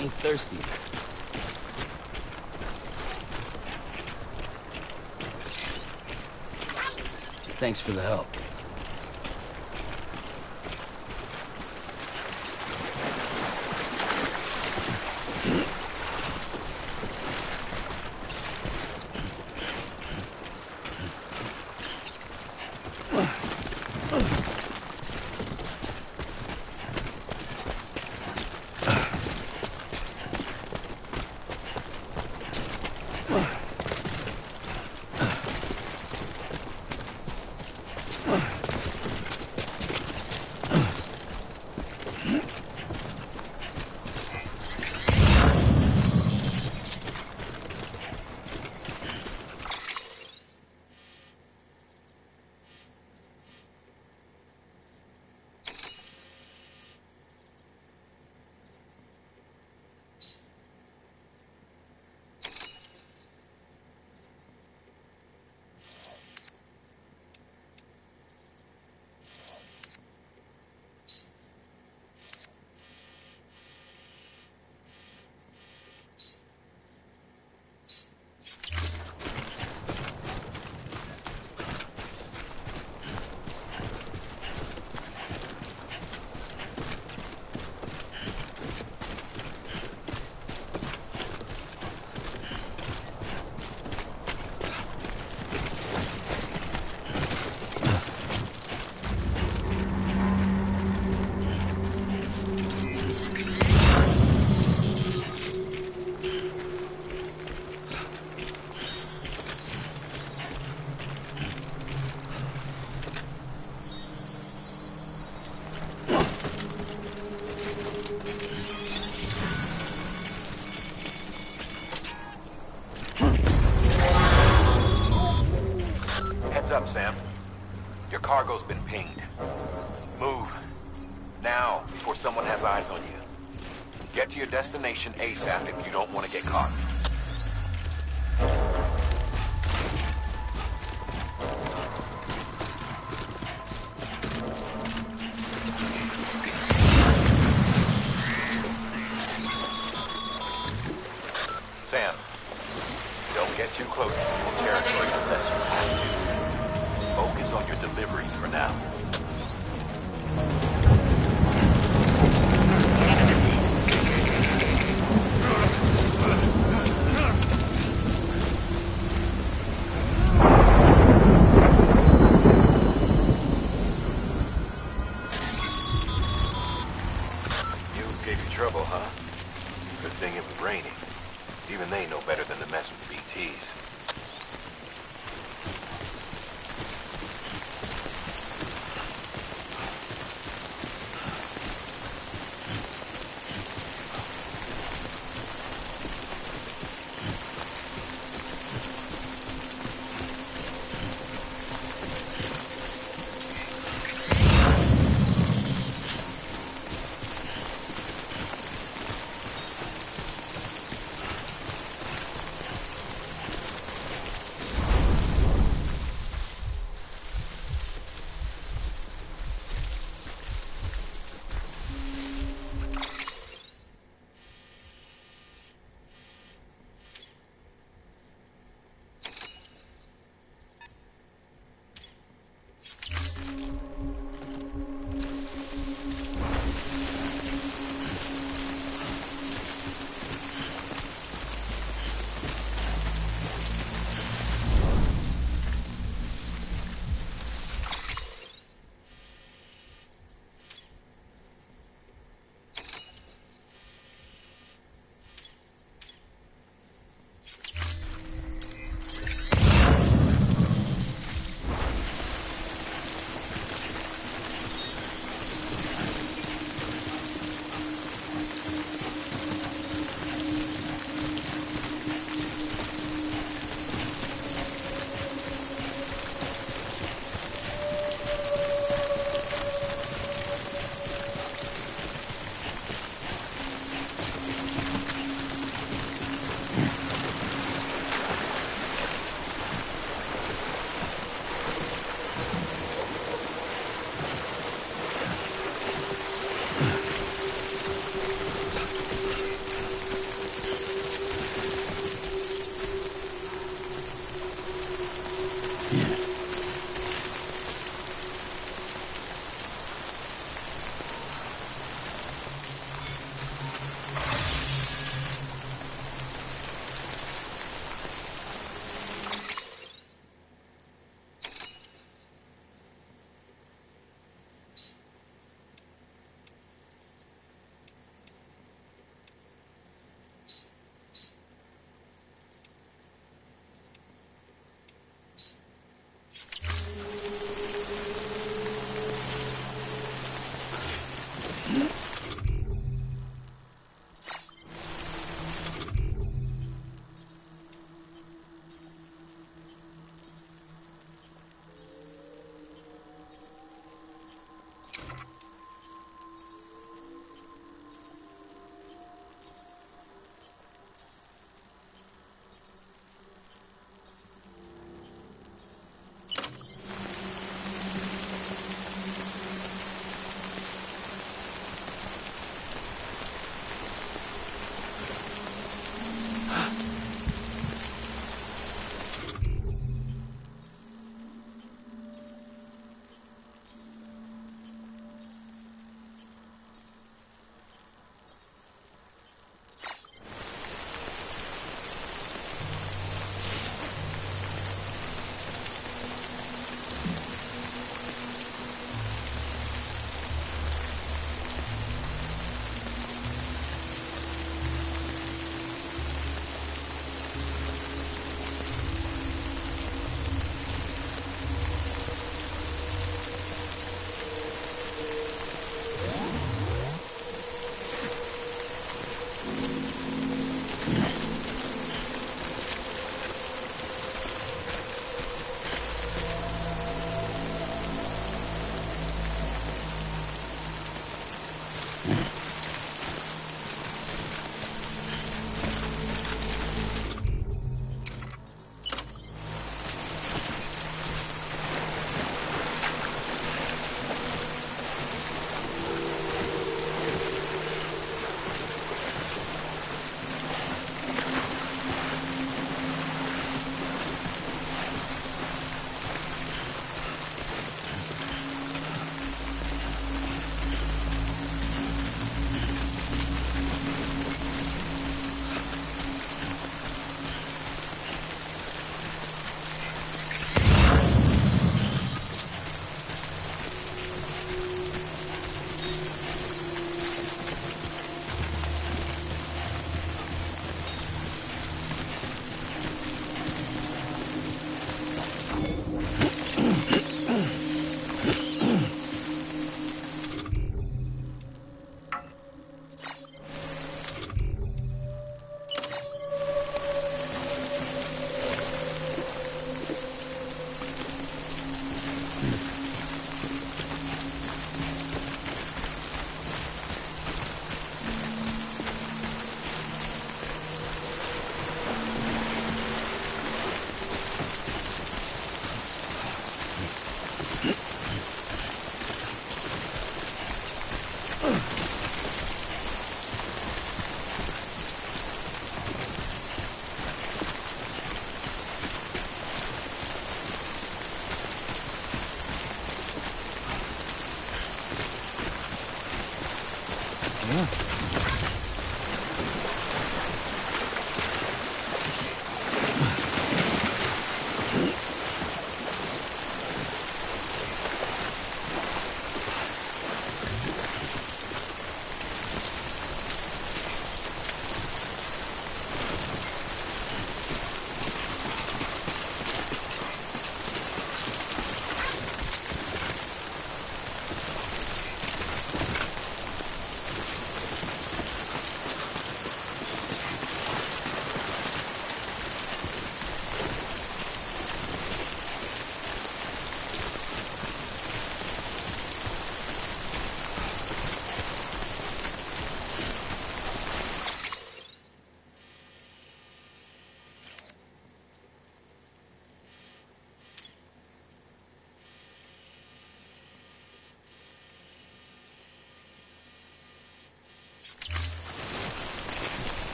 Ain't thirsty. Thanks for the help. up, Sam. Your cargo's been pinged. Move. Now, before someone has eyes on you. Get to your destination ASAP if you don't want to get caught. Sam, don't get too close to enemy territory unless you have to. Focus on your deliveries for now. Mules gave you trouble, huh? Good thing it was raining. Even they know better than to mess with the BTs.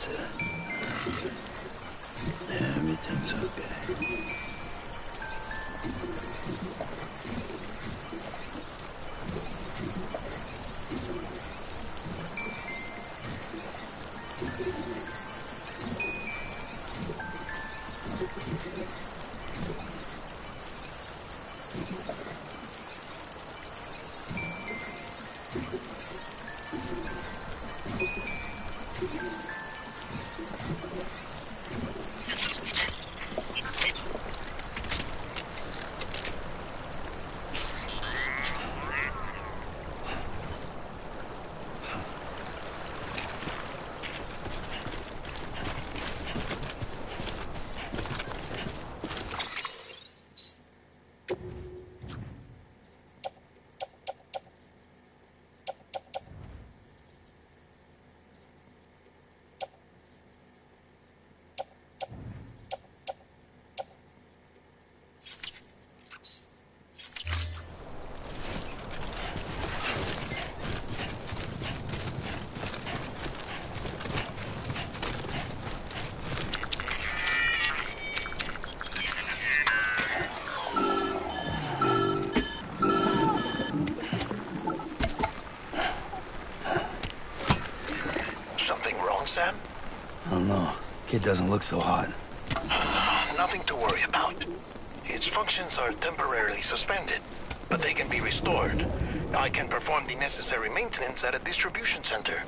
That's it. Everything's okay. Sam? I don't know. Kid doesn't look so hot. Nothing to worry about. Its functions are temporarily suspended, but they can be restored. I can perform the necessary maintenance at a distribution center.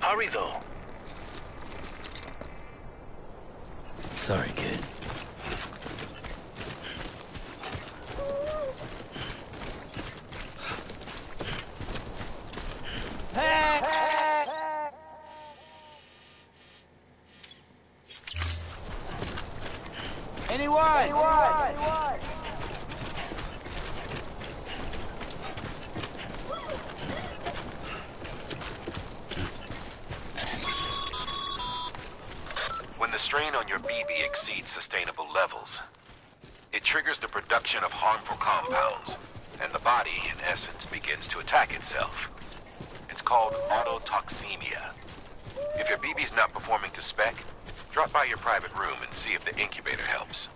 Hurry, though. Sorry, kid. When the strain on your BB exceeds sustainable levels, it triggers the production of harmful compounds, and the body, in essence, begins to attack itself. It's called autotoxemia. If your BB's not performing to spec, drop by your private room and see if the incubator helps.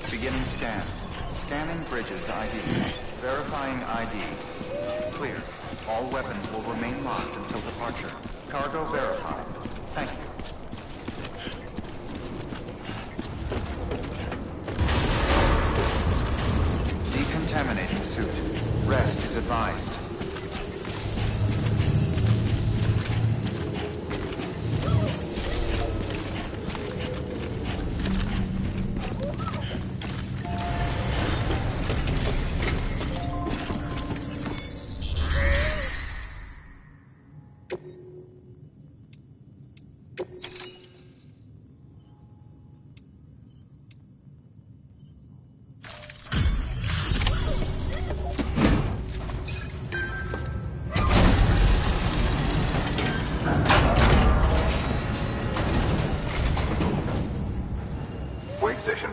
Beginning scan. Scanning bridges ID. Verifying ID. Clear. All weapons will remain locked until departure. Cargo verified. Thank you. Decontaminating suit. Rest is advised.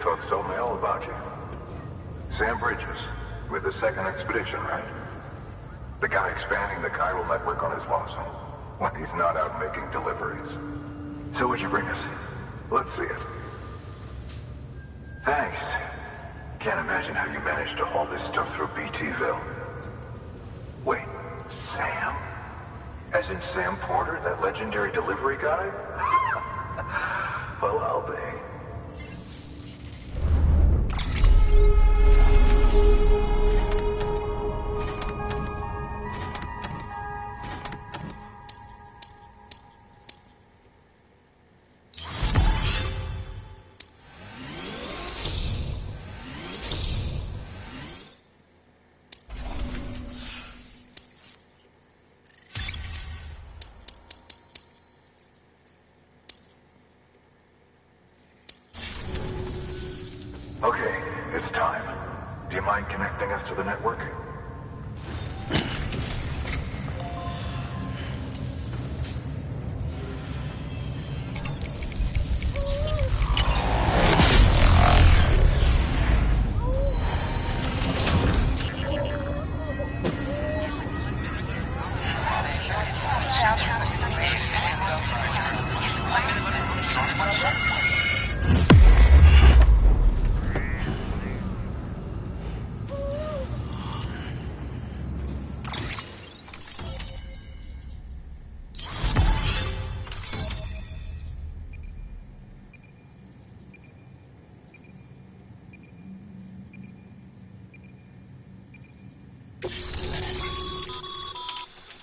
Folks told me all about you. Sam Bridges, with the second expedition, right? The guy expanding the chiral network on his lonesome, when he's not out making deliveries. So what'd you bring us? Let's see it. Thanks. Can't imagine how you managed to haul this stuff through BTville. Wait, Sam? As in Sam Porter, that legendary delivery guy? Well, I'll be. It's time. Do you mind connecting us to the network?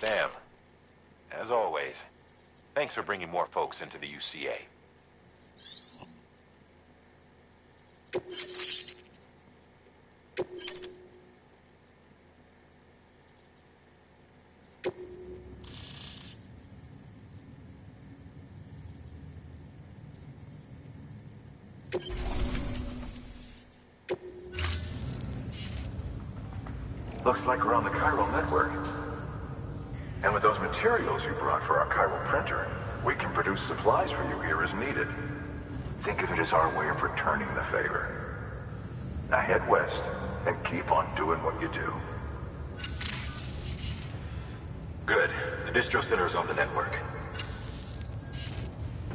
Sam, as always, thanks for bringing more folks into the UCA. Looks like we're on the chiral network. And with those materials you brought for our chiral printer, we can produce supplies for you here as needed. Think of it as our way of returning the favor. Now head west and keep on doing what you do. Good. The distro center is on the network.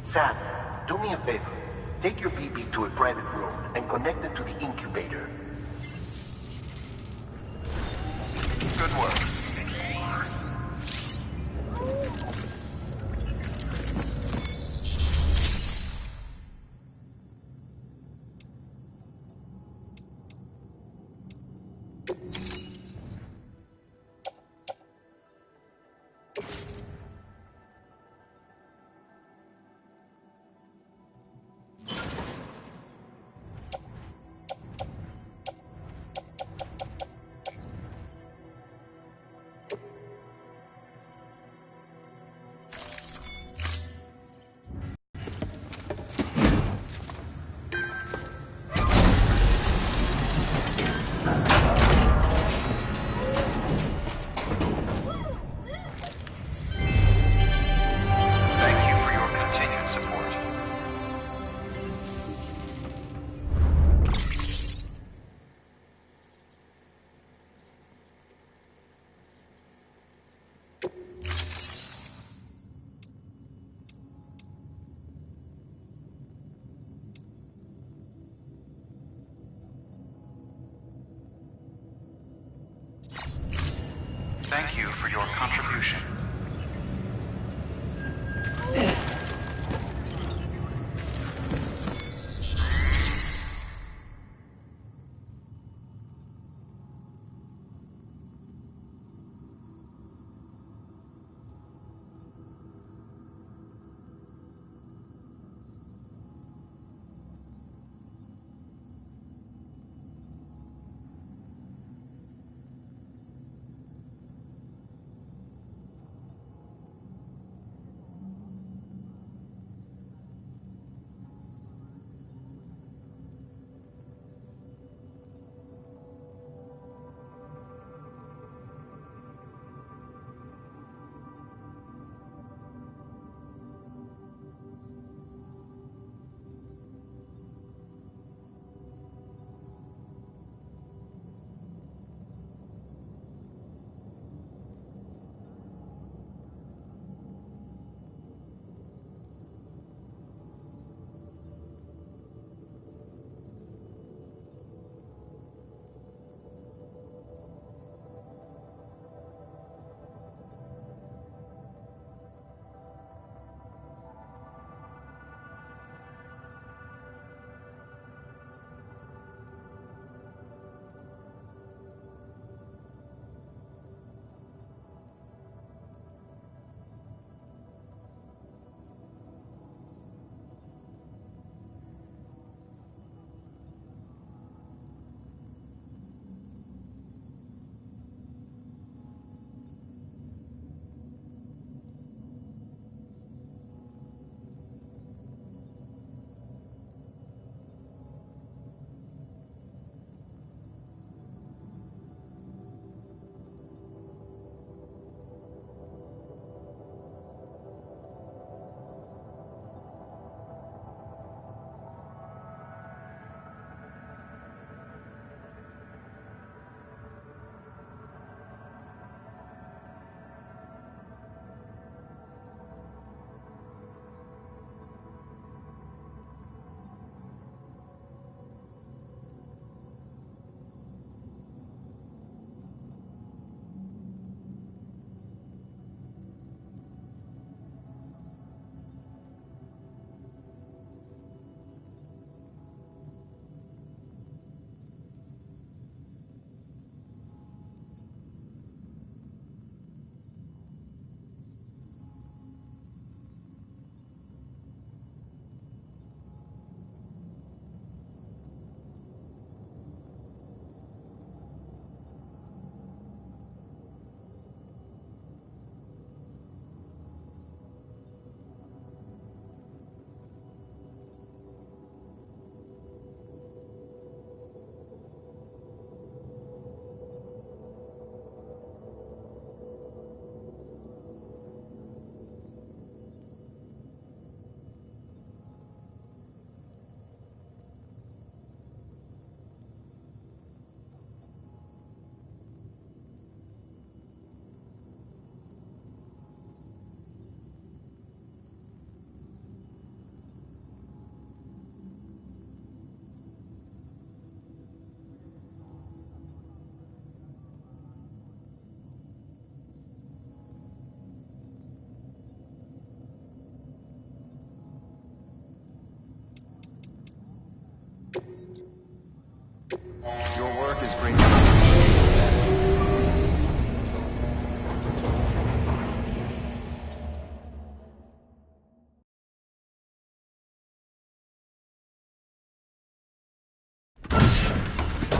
Sam, do me a favor. Take your BB to a private room and connect it to the incubator. Good work. Thank you for your contribution.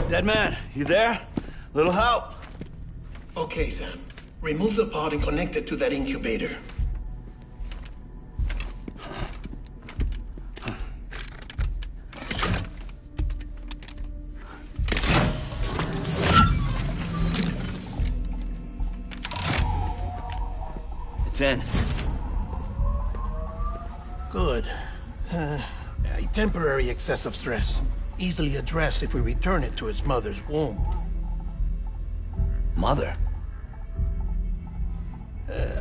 Dead man, you there? Little help? Okay, Sam. Remove the pod and connect it to that incubator. It's in. Good. A temporary excessive stress. Easily addressed if we return it to its mother's womb. Mother?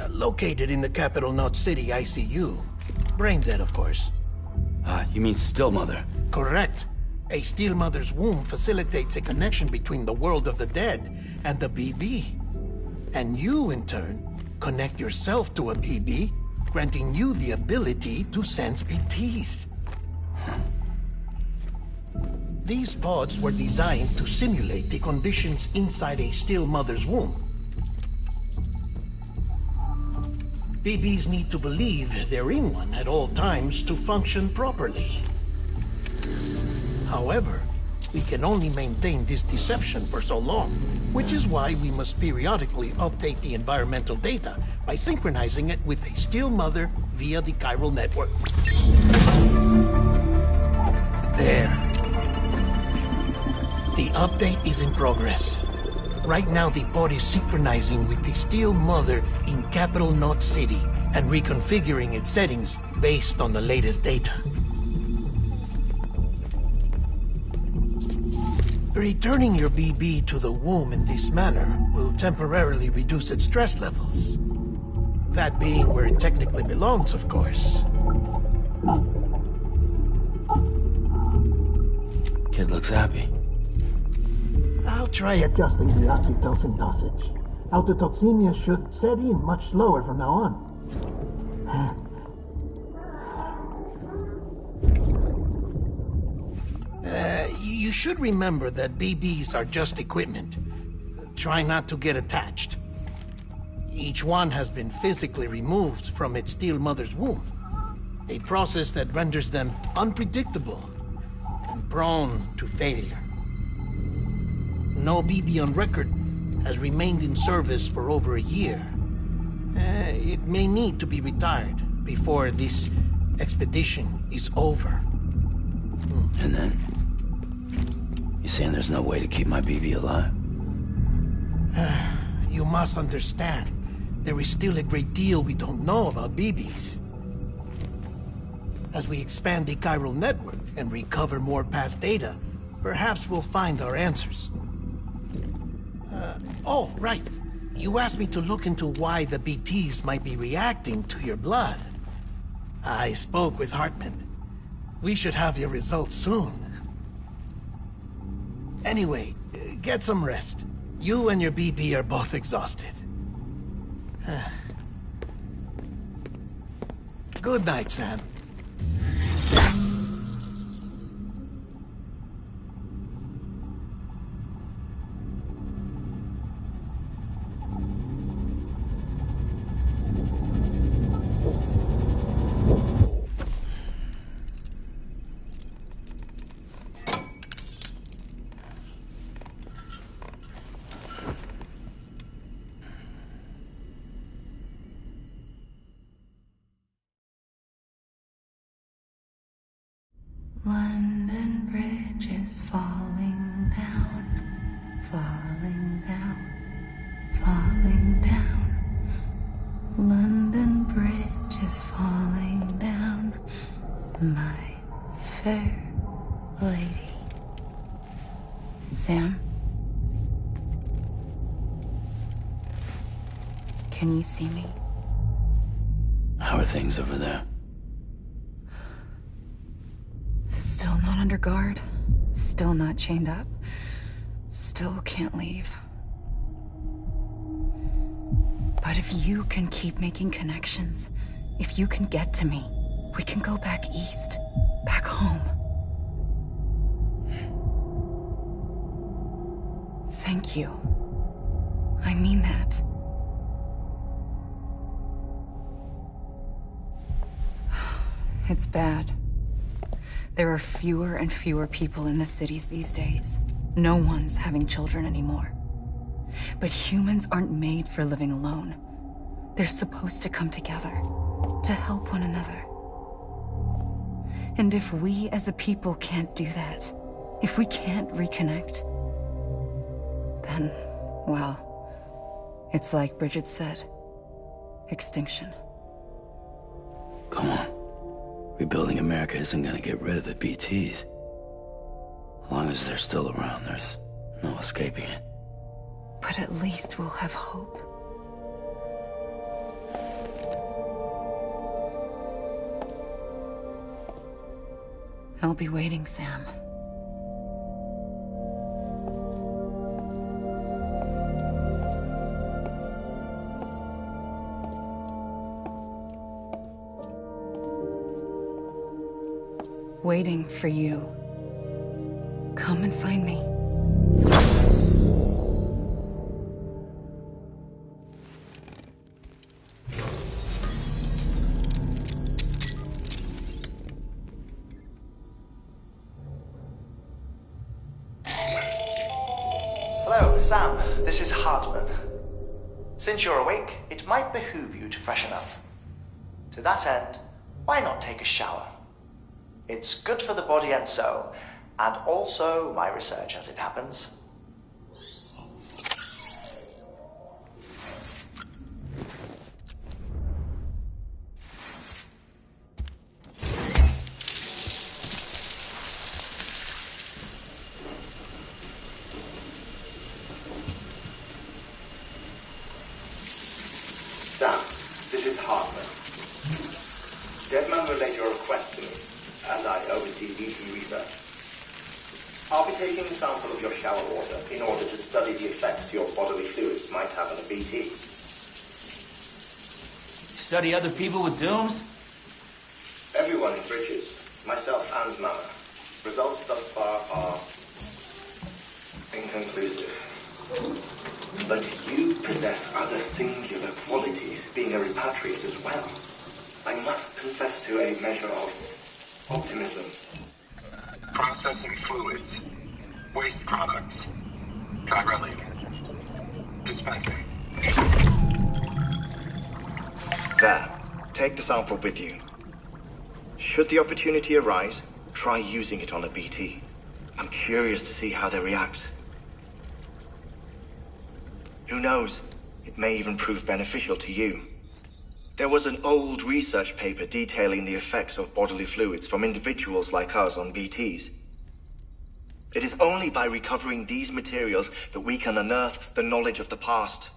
Located in the capital Knot City ICU. Brain dead, of course. You mean still mother? Correct. A still mother's womb facilitates a connection between the world of the dead and the BB. And you, in turn, connect yourself to a BB, granting you the ability to sense BTs. These pods were designed to simulate the conditions inside a still mother's womb. BBs need to believe they're in one at all times to function properly. However, we can only maintain this deception for so long, which is why we must periodically update the environmental data by synchronizing it with a still mother via the chiral network. There. The update is in progress. Right now, the pod is synchronizing with the still mother in capital Knot City and reconfiguring its settings based on the latest data. Returning your BB to the womb in this manner will temporarily reduce its stress levels. That being where it technically belongs, of course. Kid looks happy. I'll try adjusting the oxytocin dosage. Autotoxemia should set in much slower from now on. You should remember that BBs are just equipment. Try not to get attached. Each one has been physically removed from its still mother's womb. A process that renders them unpredictable and prone to failure. No BB on record has remained in service for over a year. It may need to be retired before this expedition is over. And then? You saying there's no way to keep my BB alive? You must understand, there is still a great deal we don't know about BBs. As we expand the chiral network and recover more past data, perhaps we'll find our answers. Oh, right. You asked me to look into why the BTs might be reacting to your blood. I spoke with Hartman. We should have your results soon. Anyway, get some rest. You and your BB are both exhausted. Good night, Sam. London Bridge is falling down, falling down, falling down. London Bridge is falling down, my fair lady. Sam? Can you see me? How are things over there? Still not under guard. Still not chained up. Still can't leave. But if you can keep making connections, if you can get to me, we can go back east. Back home. Thank you. I mean that. It's bad. There are fewer and fewer people in the cities these days. No one's having children anymore. But humans aren't made for living alone. They're supposed to come together, to help one another. And if we as a people can't do that, if we can't reconnect, then, well, it's like Bridget said, extinction. Come on. Rebuilding America isn't gonna get rid of the BTs. As long as they're still around, there's no escaping it. But at least we'll have hope. I'll be waiting, Sam. Waiting for you. Come and find me. Hello, Sam. This is Hartman. Since you're awake, it might behoove you to freshen up. To that end, why not take a shower? It's good for the body and soul, and also my research as it happens. Sam, this is Hartman. Deadman relayed your request to me, as I oversee BT research. I'll be taking a sample of your shower water in order to study the effects your bodily fluids might have on a BT. Study other people with dooms? Everyone in Bridges, myself and Mama. Results thus far are inconclusive. But you possess other singular qualities, being a repatriate as well. I must confess to a measure of optimism. Processing fluids. Waste products. Chirelli. Dispensing. There. Take the sample with you. Should the opportunity arise, try using it on a BT. I'm curious to see how they react. Who knows? It may even prove beneficial to you. There was an old research paper detailing the effects of bodily fluids from individuals like us on BTs. It is only by recovering these materials that we can unearth the knowledge of the past.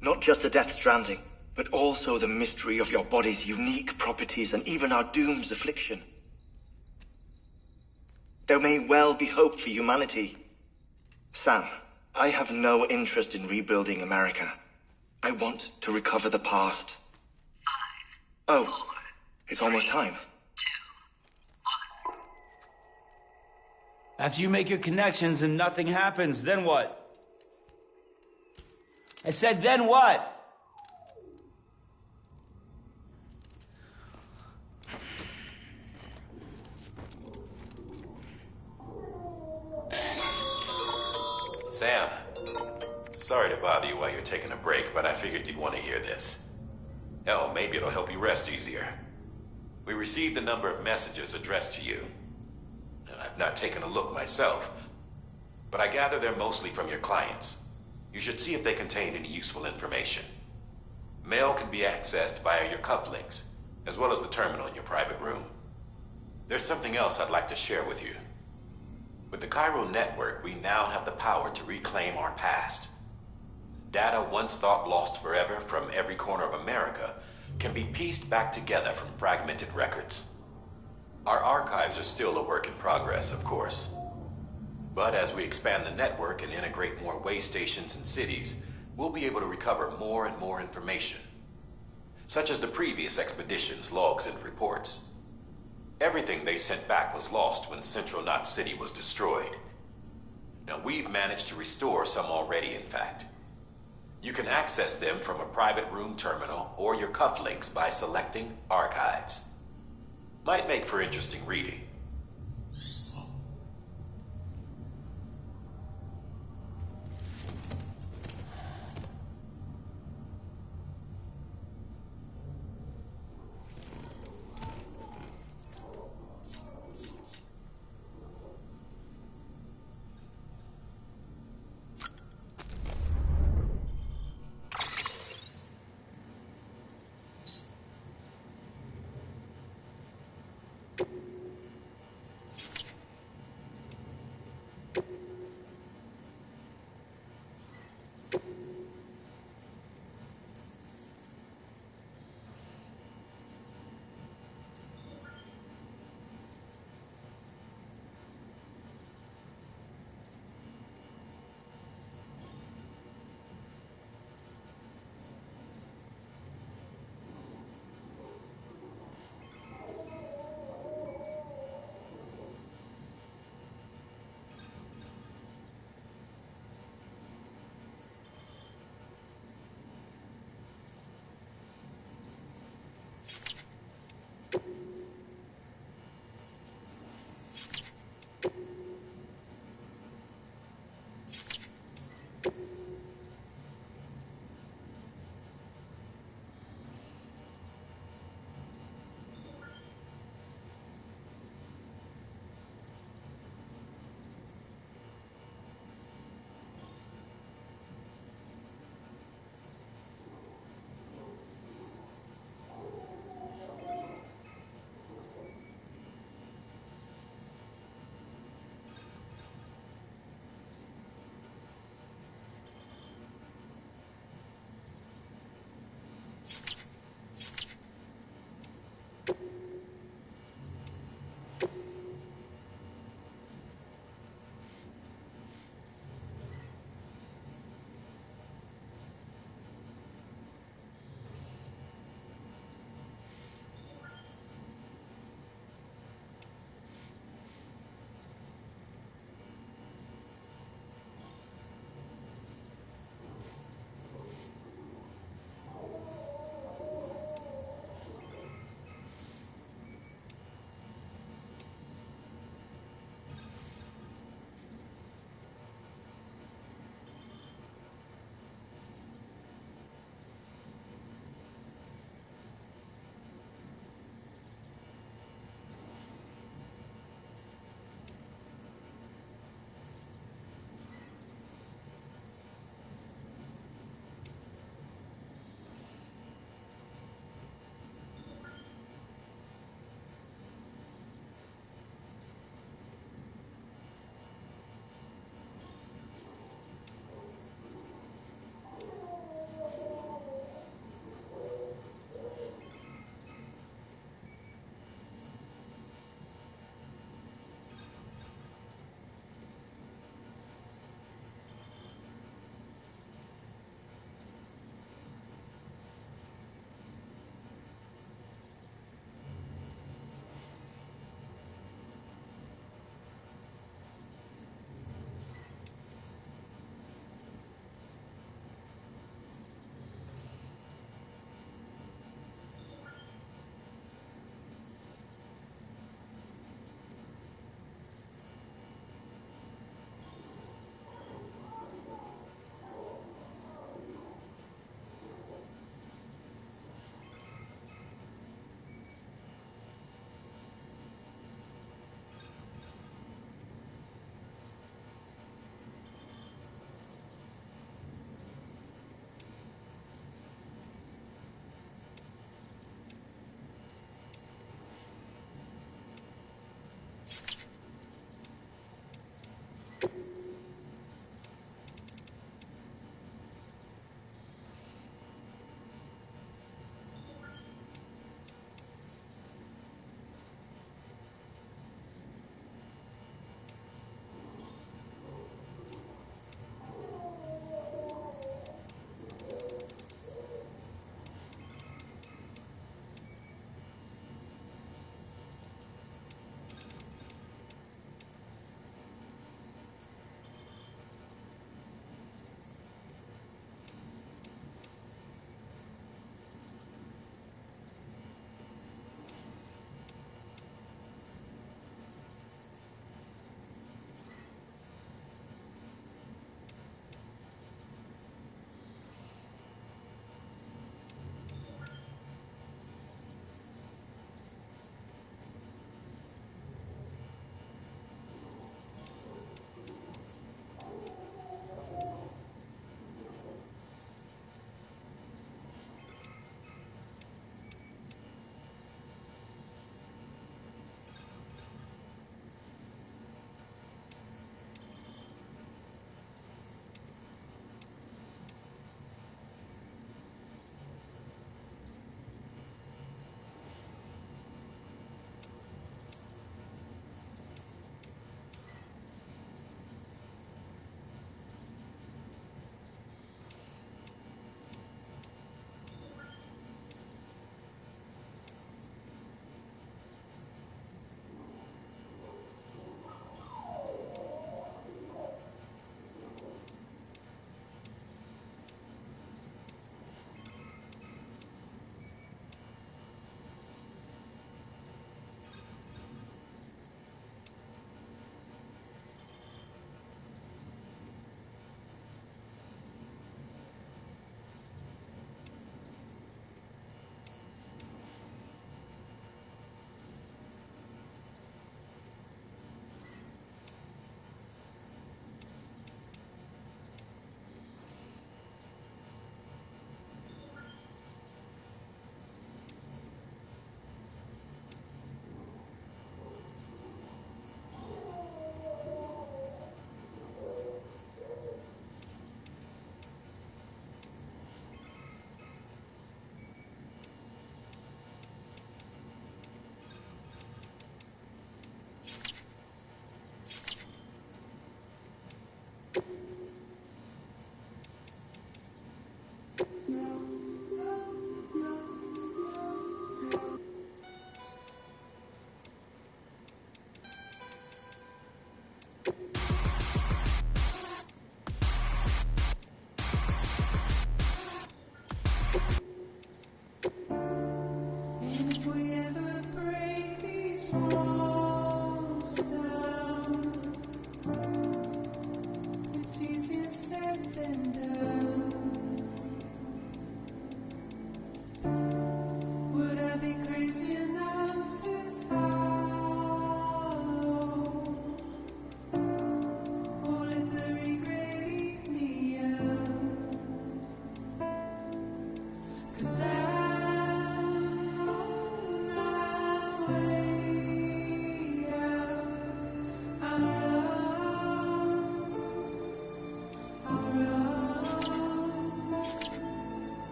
Not just the Death Stranding, but also the mystery of your body's unique properties and even our doom's affliction. There may well be hope for humanity. Sam, I have no interest in rebuilding America. I want to recover the past. 5, 4, it's almost time. After you make your connections and nothing happens, then what? I said, then what? Sam, sorry to bother you while you're taking a break, but I figured you'd want to hear this. Hell, maybe it'll help you rest easier. We received a number of messages addressed to you. I've not taken a look myself, but I gather they're mostly from your clients. You should see if they contain any useful information. Mail can be accessed via your cufflinks, as well as the terminal in your private room. There's something else I'd like to share with you. With the Chiral network, we now have the power to reclaim our past. Data once thought lost forever from every corner of America can be pieced back together from fragmented records. Our archives are still a work in progress, of course. But as we expand the network and integrate more way stations and cities, we'll be able to recover more and more information, such as the previous expedition's logs and reports. Everything they sent back was lost when Central Knot City was destroyed. Now, we've managed to restore some already, in fact. You can access them from a private room terminal or your cufflinks by selecting Archives. Might make for interesting reading.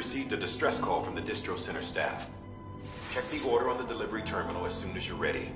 received a distress call from the distro center staff. Check the order on the delivery terminal as soon as you're ready.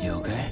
You okay?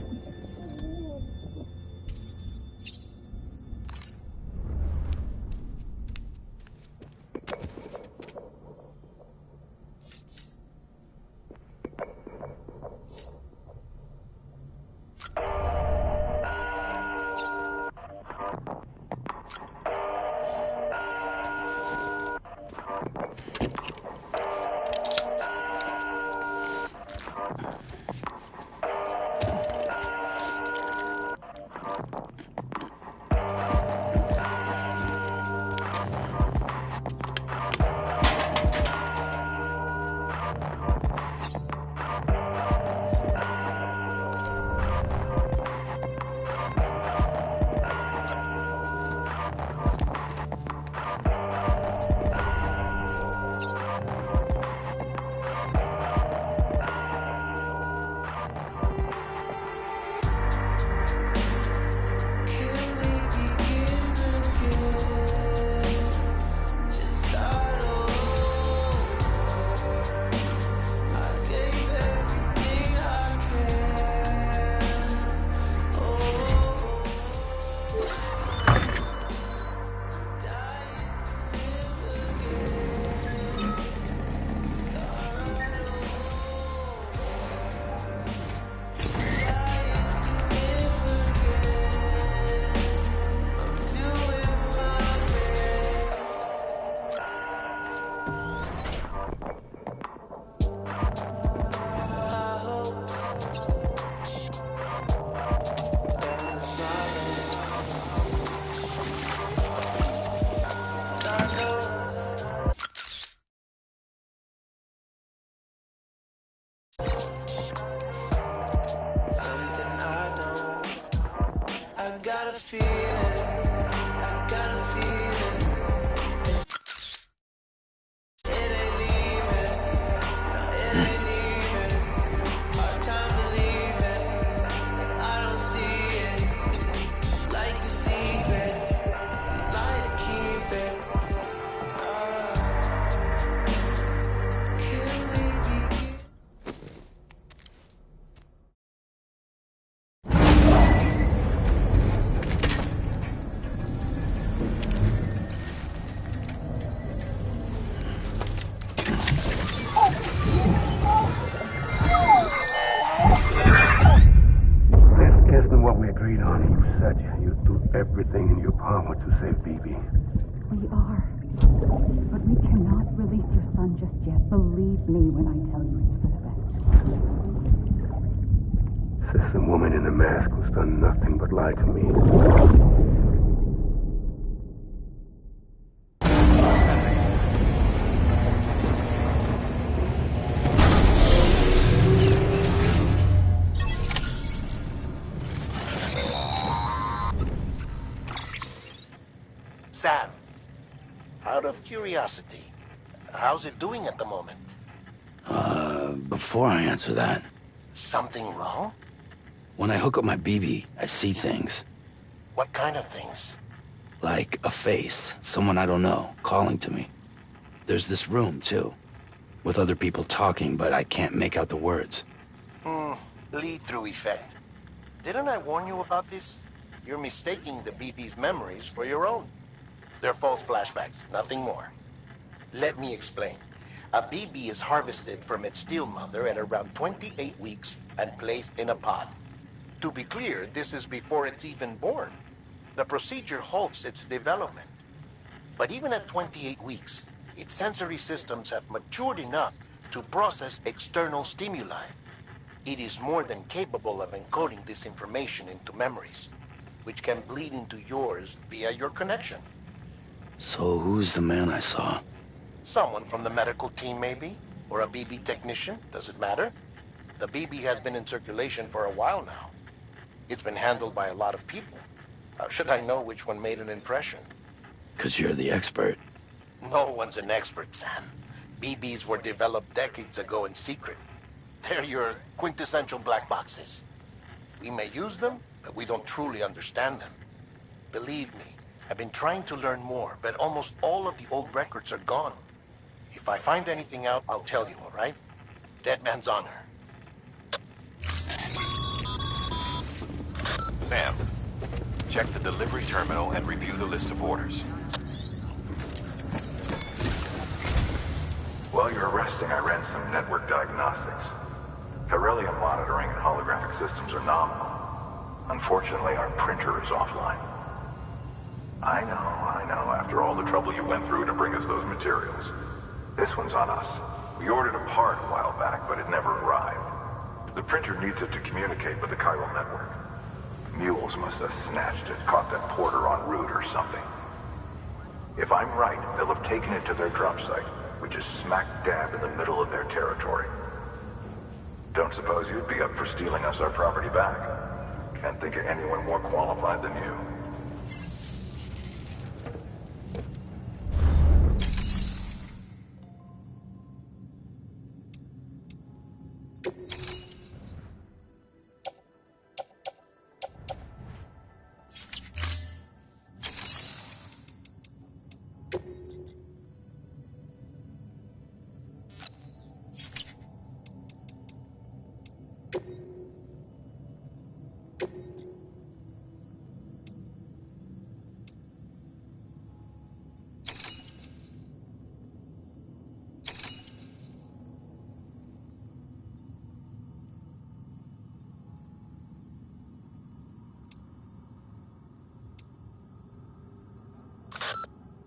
Everything in your power to save BB. We are. But we cannot release your son just yet. Believe me when I tell you it's for the best. Says the woman in the mask who's done nothing but lie to me. Sam, out of curiosity, how's it doing at the moment? Before I answer that, Something wrong? when I hook up my BB, I see things. What kind of things? Like a face, someone I don't know, calling to me. There's this room, too, with other people talking, but I can't make out the words. Lead-through effect. Didn't I warn you about this? You're mistaking the BB's memories for your own. They're false flashbacks, nothing more. Let me explain. A BB is harvested from its steel mother at around 28 weeks and placed in a pod. To be clear, this is before it's even born. The procedure halts its development. But even at 28 weeks, its sensory systems have matured enough to process external stimuli. It is more than capable of encoding this information into memories, which can bleed into yours via your connection. So who's the man I saw? Someone from the medical team, maybe? Or a BB technician? Does it matter? The BB has been in circulation for a while now. It's been handled by a lot of people. How should I know which one made an impression? 'Cause you're the expert. No one's an expert, Sam. BBs were developed decades ago in secret. They're your quintessential black boxes. We may use them, but we don't truly understand them. Believe me, I've been trying to learn more, but almost all of the old records are gone. If I find anything out, I'll tell you, all right? Dead man's honor. Sam, check the delivery terminal and review the list of orders. While you're resting, I ran some network diagnostics. Beryllium monitoring and holographic systems are nominal. Unfortunately, our printer is offline. I know, after all the trouble you went through to bring us those materials. This one's on us. We ordered a part a while back, but it never arrived. The printer needs it to communicate with the chiral network. Mules must have snatched it, caught that porter en route or something. If I'm right, they'll have taken it to their drop site, which is smack dab in the middle of their territory. Don't suppose you'd be up for stealing us our property back? Can't think of anyone more qualified than you.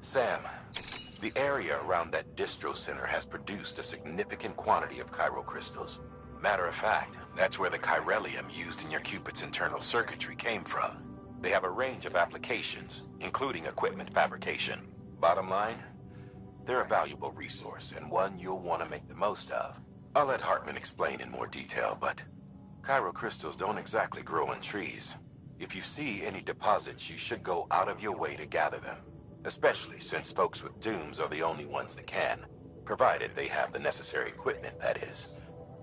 Sam, the area around that distro center has produced a significant quantity of chiral crystals. Matter of fact, that's where the chiralium used in your Cupid's internal circuitry came from. They have a range of applications, including equipment fabrication. Bottom line, they're a valuable resource and one you'll want to make the most of. I'll let Hartman explain in more detail, but chiral crystals don't exactly grow on trees. If you see any deposits, you should go out of your way to gather them. Especially since folks with dooms are the only ones that can, provided they have the necessary equipment, that is.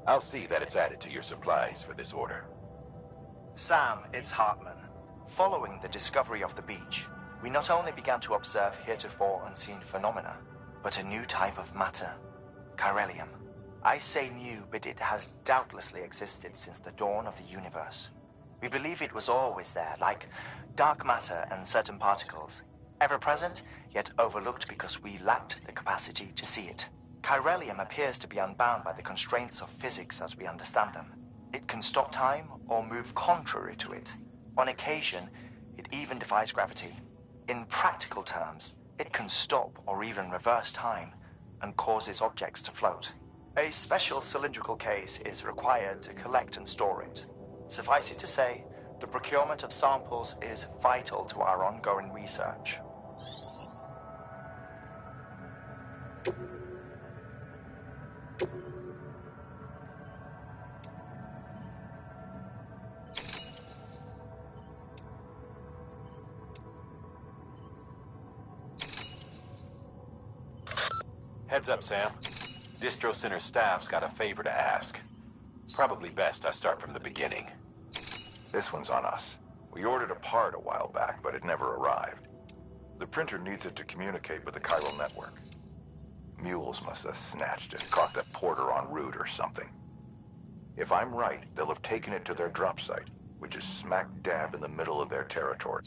I'll see that it's added to your supplies for this order. Sam, it's Hartman. Following the discovery of the beach, we not only began to observe heretofore unseen phenomena, but a new type of matter, chiralium. I say new, but it has doubtlessly existed since the dawn of the universe. We believe it was always there, like dark matter and certain particles. Ever present, yet overlooked because we lacked the capacity to see it. Chiralium appears to be unbound by the constraints of physics as we understand them. It can stop time or move contrary to it. On occasion, it even defies gravity. In practical terms, it can stop or even reverse time and causes objects to float. A special cylindrical case is required to collect and store it. Suffice it to say, the procurement of samples is vital to our ongoing research. Heads up, Sam. Distro Center staff's got a favor to ask. Probably best I start from the beginning. This one's on us. We ordered a part a while back, but it never arrived. The printer needs it to communicate with the chiral network. Mules must have snatched it, caught that porter en route or something. If I'm right, they'll have taken it to their drop site, which is smack dab in the middle of their territory.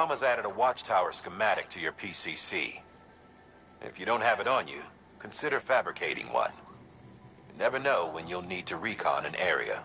Mama's added a watchtower schematic to your PCC. If you don't have it on you, consider fabricating one. You never know when you'll need to recon an area.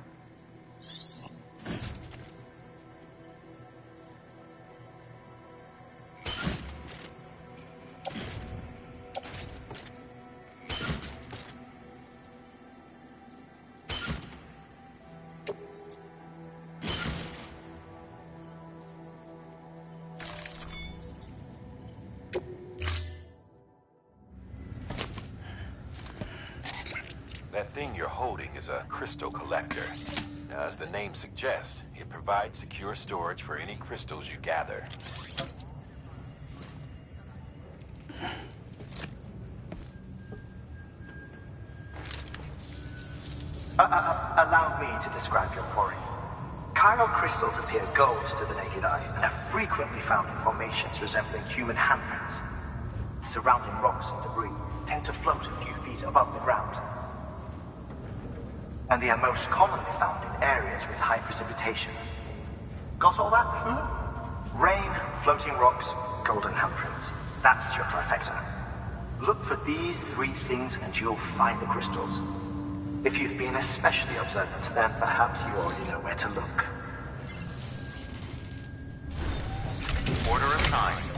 That thing you're holding is a crystal collector. Now, as the name suggests, it provides secure storage for any crystals you gather. Allow me to describe your quarry. Chiral crystals appear gold to the naked eye and are frequently found in formations resembling human handprints. Surrounding rocks and debris tend to float a few feet above the ground. And they are most commonly found in areas with high precipitation. Got all that? Rain, floating rocks, golden handprints. That's your trifecta. Look for these three things and you'll find the crystals. If you've been especially observant, then perhaps you already know where to look. Order assigned.